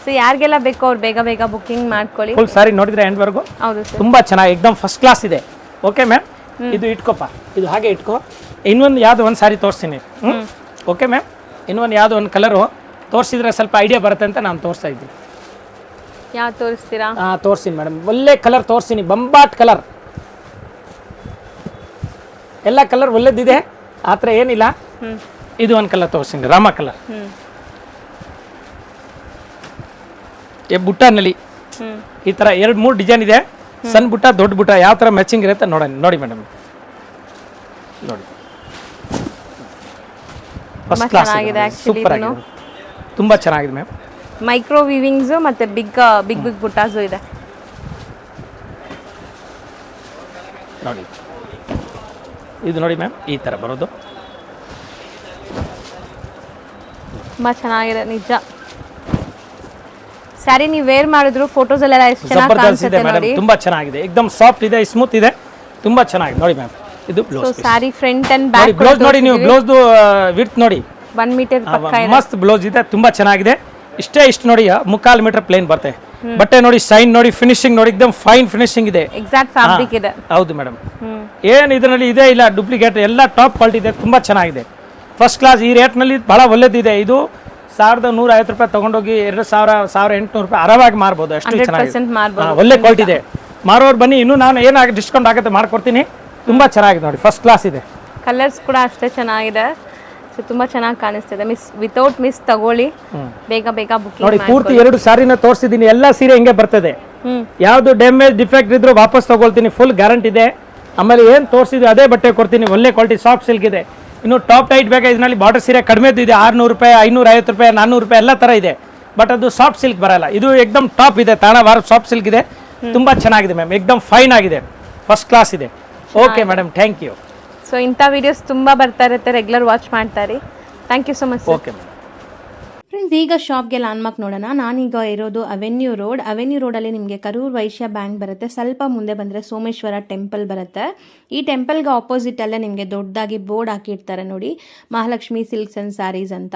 ಸೊ ಯಾರಿಗೆಲ್ಲ ಬೇಕೋ ಅವ್ರು ಬೇಗ ಬುಕ್ಕಿಂಗ್ ಮಾಡ್ಕೊಳ್ಳಿ. ಫುಲ್ ಸ್ಯಾರಿ ನೋಡಿದ್ರೆ ಎಂಡ್ವರೆಗೂ. ಹೌದು ಸರ್, ತುಂಬಾ ಚೆನ್ನಾಗಿ, ಎಕ್ದಮ್ ಫಸ್ಟ್ ಕ್ಲಾಸ್ ಇದೆ. ಓಕೆ ಮ್ಯಾಮ್, ಇದು ಇಟ್ಕೋಪ್ಪ, ಇದು ಹಾಗೆ ಇಟ್ಕೋ. ಇನ್ನೊಂದು ಯಾವ್ದು ಒಂದು ಸಾರಿ ತೋರಿಸ್ತೀನಿ. ಓಕೆ ಮ್ಯಾಮ್, ಇನ್ನೊಂದು ಯಾವ್ದು ಒಂದು ಕಲರು ತೋರಿಸಿದ್ರೆ ಸ್ವಲ್ಪ ಐಡಿಯಾ ಬರುತ್ತೆ ಅಂತ ನಾನು ತೋರಿಸ್ತಾ ಇದ್ದೀನಿ. ಯಾವ್ದು ತೋರಿಸ್ತೀರಾ? ತೋರಿಸ್ತೀನಿ ಮೇಡಮ್, ಒಳ್ಳೆ ಕಲರ್ ತೋರಿಸ್ತೀನಿ, ಬಂಬಾಟ್ ಕಲರ್. ಎಲ್ಲ ಕಲರ್ ಒಳ್ಳೆದಿದೆ, ಆ ಥರ ಏನಿಲ್ಲ. ಇದು ಒಂದು ಕಲರ್ ತೋರಿಸ್ತೀನಿ, ರಾಮ ಕಲರ್. ಬುಟ್ಟನಲ್ಲಿ ಈ ಥರ 2-3 ಡಿಸೈನ್ ಇದೆ. ಸಣ್ಣ ಬುಟ್ಟ, ದೊಡ್ಡ ಬುಟ್ಟ, ಯಾವ ಥರ ಮ್ಯಾಚಿಂಗ್ ಇರುತ್ತೆ ನೋಡಿ ಮೇಡಮ್. ನೋಡಿ ಫಸ್ಟ್ ಕ್ಲಾಸ್ ಆಗಿದೆ, ಸೂಪರ್ ಆಗಿದೆ, ತುಂಬ ಚೆನ್ನಾಗಿದೆ ಮ್ಯಾಮ್. ಮೈಕ್ರೋ ವೀವಿಂಗ್ಸ್ ಮತ್ತೆ ಬಿಗ್ ಬುಟ್ಟಾಸು ಇದೆ ನೋಡಿ. ಇದು ನೋಡಿ ಮ್ಯಾಮ್, ಈ ಥರ ಬರೋದು ತುಂಬ ಚೆನ್ನಾಗಿದೆ ನಿಜ. ಸ್ಯಾರಿ ನೀವು ವೇರ್ ಮಾಡಿದ್ರು ಫೋಟೋಸ್ ಎಲ್ಲ ಎಷ್ಟು ಚೆನ್ನಾಗಿ ಕಾಣಿಸುತ್ತೆ ನೋಡಿ. ತುಂಬಾ ಚೆನ್ನಾಗಿದೆ, ಎಕ್ದಮ್ ಸಾಫ್ಟ್ ಇದೆ, ಸ್ಮೂತ್ ಇದೆ, ತುಂಬಾ ಚೆನ್ನಾಗಿದೆ ನೋಡಿ ಮ್ಯಾಮ್. ಇದು blouse piece. Saree front and back blouse ನೋಡಿ, ನೀವು ಬ್ಲೌಸ್ ವಿಡ್ತ್ ನೋಡಿ, 1 ಮೀಟರ್ ಪಕ್ಕ ಇದೆ. ಮಸ್ತ್ ಬ್ಲೌಸ್ ಇದೆ, ತುಂಬಾ ಚೆನ್ನಾಗಿದೆ. ಇಷ್ಟು ನೋಡಿ, 3/4 ಮೀಟರ್ ಪ್ಲೇನ್ ಬರುತ್ತೆ. ಬಟ್ಟೆ ನೋಡಿ, ಶೈನ್ ನೋಡಿ, ಫಿನಿಶಿಂಗ್ ನೋಡಿ, ಎಕ್ದಮ್ ಫೈನ್ ಫಿನಿಶಿಂಗ್ ಇದೆ. ಎಕ್ಸಾಕ್ಟ್ ಫ್ಯಾಬ್ರಿಕ್ ಇದೆ. ಹೌದು ಮೇಡಮ್, ಏನು ಇದರಲ್ಲಿ ಇದೆ ಇಲ್ಲ ಡೂಪ್ಲಿಕೇಟ್, ಎಲ್ಲ ಟಾಪ್ ಕ್ವಾಲಿಟಿ ಇದೆ, ತುಂಬಾ ಚೆನ್ನಾಗಿದೆ, ಫಸ್ಟ್ ಕ್ಲಾಸ್. ಈ ರೇಟ್ನಲ್ಲಿ ಬಹಳ ಒಳ್ಳೇದಿದೆ. ಇದು 1150 ರೂಪಾಯಿ ತಗೊಂಡೋಗಿ 2800 ರೂಪಾಯಿ ಆರಾಮಾಗಿ ಮಾರ್ಬೋದು. ಅಷ್ಟು ಚೆನ್ನಾಗಿದೆ, ಒಳ್ಳೆ ಕ್ವಾಲಿಟಿ ಇದೆ. ಮಾರೋರು ಬನ್ನಿ, ಇನ್ನೂ ನಾನು ಏನಾಗಿ ಡಿಸ್ಕೌಂಟ್ ಆಗುತ್ತೆ ಮಾಡ್ಕೊಡ್ತೀನಿ. ತುಂಬಾ ಚೆನ್ನಾಗಿದೆ ನೋಡಿ, ಫಸ್ಟ್ ಕ್ಲಾಸ್ ಇದೆ. ಕಲರ್ಸ್ ಕೂಡ ಅಷ್ಟೇ ಚೆನ್ನಾಗಿದೆ. ಸೊ ತುಂಬಾ ಚೆನ್ನಾಗಿ ಕಾಣಿಸ್ತಿದೆ. ವಿತೌಟ್ ಮಿಸ್ ತಗೊಳ್ಳಿ, ಬೇಗ ಬುಕಿಂಗ್ ನೋಡಿ. ಪೂರ್ತಿ 2 ಸಾರಿನ ತೋರಿಸಿದ್ದೀನಿ, ಎಲ್ಲ ಸೀರೆ ಹಿಂಗೆ ಬರ್ತದೆ. ಯಾವ್ದು ಡ್ಯಾಮೇಜ್ ಡಿಫೆಕ್ಟ್ ಇದ್ರು ವಾಪಸ್ ತಗೊಳ್ತೀನಿ, ಫುಲ್ ಗ್ಯಾರಂಟಿ ಇದೆ. ಆಮೇಲೆ ಏನು ತೋರಿಸಿದ್ವಿ ಅದೇ ಬಟ್ಟೆ ಕೊಡ್ತೀನಿ, ಒಳ್ಳೆ ಕ್ವಾಲಿಟಿ ಸಾಫ್ಟ್ ಸಿಲ್ಕ್ ಇದೆ. ಇನ್ನು ಟಾಪ್ ಟೈಟ್ ಬೇಕಾ, ಇದರಲ್ಲಿ ಬಾರ್ಡರ್ ಸೀರೆ ಕಡಿಮೆದು ಇದೆ, 600 ರೂಪಾಯಿ, 550 ರೂಪಾಯಿ, 400 ರೂಪಾಯಿ ಎಲ್ಲ ಥರ ಇದೆ. ಬಟ್ ಅದು ಸಾಫ್ಟ್ ಸಿಲ್ಕ್ ಬರಲ್ಲ. ಇದು ಎಕ್ದಮ್ ಟಾಪ್ ಇದೆ, ತಾಣವಾರ ಸಾಫ್ಟ್ ಸಿಲ್ಕ್ ಇದೆ, ತುಂಬಾ ಚೆನ್ನಾಗಿದೆ ಮ್ಯಾಮ್, ಎಕ್ದಮ್ ಫೈನ್ ಆಗಿದೆ, ಫಸ್ಟ್ ಕ್ಲಾಸ್ ಇದೆ. Okay madam, thank you. So ಇಂಥ ವಿಡಿಯೋಸ್ ತುಂಬ ಬರ್ತಾ ಇರುತ್ತೆ, ರೆಗ್ಯುಲರ್ ವಾಚ್ ಮಾಡ್ತಾರೆ. Thank you so much okay madam. Friends, ಈಗ ಶಾಪ್ಗೆ ಲ್ಯಾಂಡ್ಮಾರ್ಕ್ ನೋಡೋಣ. ನಾನೀಗ ಇರೋದು ಅವೆನ್ಯೂ ರೋಡಲ್ಲಿ ನಿಮಗೆ ಕರೂರ್ ವೈಶ್ಯ ಬ್ಯಾಂಕ್ ಬರುತ್ತೆ. ಸ್ವಲ್ಪ ಮುಂದೆ ಬಂದರೆ ಸೋಮೇಶ್ವರ ಟೆಂಪಲ್ ಬರುತ್ತೆ. ಈ ಟೆಂಪಲ್ಗೆ ಆಪೋಸಿಟಲ್ಲೇ ನಿಮಗೆ ದೊಡ್ಡದಾಗಿ ಬೋರ್ಡ್ ಹಾಕಿರ್ತಾರೆ ನೋಡಿ, ಮಹಾಲಕ್ಷ್ಮಿ ಸಿಲ್ಕ್ಸ್ ಆ್ಯಂಡ್ ಸ್ಯಾರೀಸ್ ಅಂತ.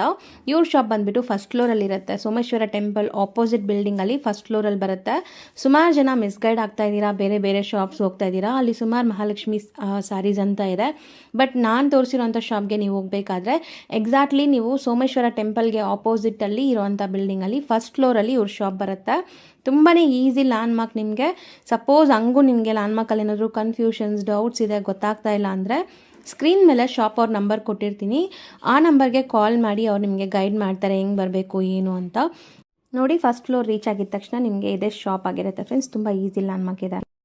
ಇವ್ರ ಶಾಪ್ ಬಂದುಬಿಟ್ಟು ಫಸ್ಟ್ ಫ್ಲೋರಲ್ಲಿ ಇರುತ್ತೆ. ಸೋಮೇಶ್ವರ ಟೆಂಪಲ್ ಆಪೋಸಿಟ್ ಬಿಲ್ಡಿಂಗಲ್ಲಿ ಫಸ್ಟ್ ಫ್ಲೋರಲ್ಲಿ ಬರುತ್ತೆ. ಸುಮಾರು ಜನ ಮಿಸ್ಗೈಡ್ ಆಗ್ತಾ ಇದ್ದೀರಾ, ಬೇರೆ ಬೇರೆ ಶಾಪ್ಸ್ ಹೋಗ್ತಾ ಇದ್ದೀರಾ. ಅಲ್ಲಿ ಸುಮಾರು ಮಹಾಲಕ್ಷ್ಮಿ ಸ್ಯಾರೀಸ್ ಅಂತ ಇದೆ. ಬಟ್ ನಾನು ತೋರಿಸಿರೋಂಥ ಶಾಪ್ಗೆ ನೀವು ಹೋಗಬೇಕಾದ್ರೆ ಎಕ್ಸಾಕ್ಟ್ಲಿ ನೀವು ಸೋಮೇಶ್ವರ ಟೆಂಪಲ್ಗೆ ಆಪೋಸಿಟಲ್ಲಿ ಇರೋವಂಥ ಬಿಲ್ಡಿಂಗಲ್ಲಿ ಫಸ್ಟ್ ಫ್ಲೋರಲ್ಲಿ ಇವ್ರ ಶಾಪ್ ಬರುತ್ತೆ. ತುಂಬಾ ಈಸಿ ಲ್ಯಾಂಡ್ಮಾರ್ಕ್ ನಿಮಗೆ. ಸಪೋಸ್ ಹಂಗೂ ನಿಮಗೆ ಲ್ಯಾಂಡ್ಮಾರ್ಕಲ್ಲಿ ಏನಾದರೂ ಕನ್ಫ್ಯೂಷನ್ಸ್, ಡೌಟ್ಸ್ ಇದೆ, ಗೊತ್ತಾಗ್ತಾ ಇಲ್ಲ ಅಂದರೆ ಸ್ಕ್ರೀನ್ ಮೇಲೆ ಶಾಪ್ ಅವ್ರ ನಂಬರ್ ಕೊಟ್ಟಿರ್ತೀನಿ. ಆ ನಂಬರ್ಗೆ ಕಾಲ್ ಮಾಡಿ ಅವ್ರು ನಿಮಗೆ ಗೈಡ್ ಮಾಡ್ತಾರೆ ಹೆಂಗೆ ಬರಬೇಕು ಏನು ಅಂತ. ನೋಡಿ, ಫಸ್ಟ್ ಫ್ಲೋರ್ ರೀಚ್ ಆಗಿದ ತಕ್ಷಣ ನಿಮಗೆ ಇದೇ ಶಾಪ್ ಆಗಿರುತ್ತೆ ಫ್ರೆಂಡ್ಸ್. ತುಂಬ ಈಸಿ ಲ್ಯಾಂಡ್ಮಾರ್ಕ್ ಇದೆ.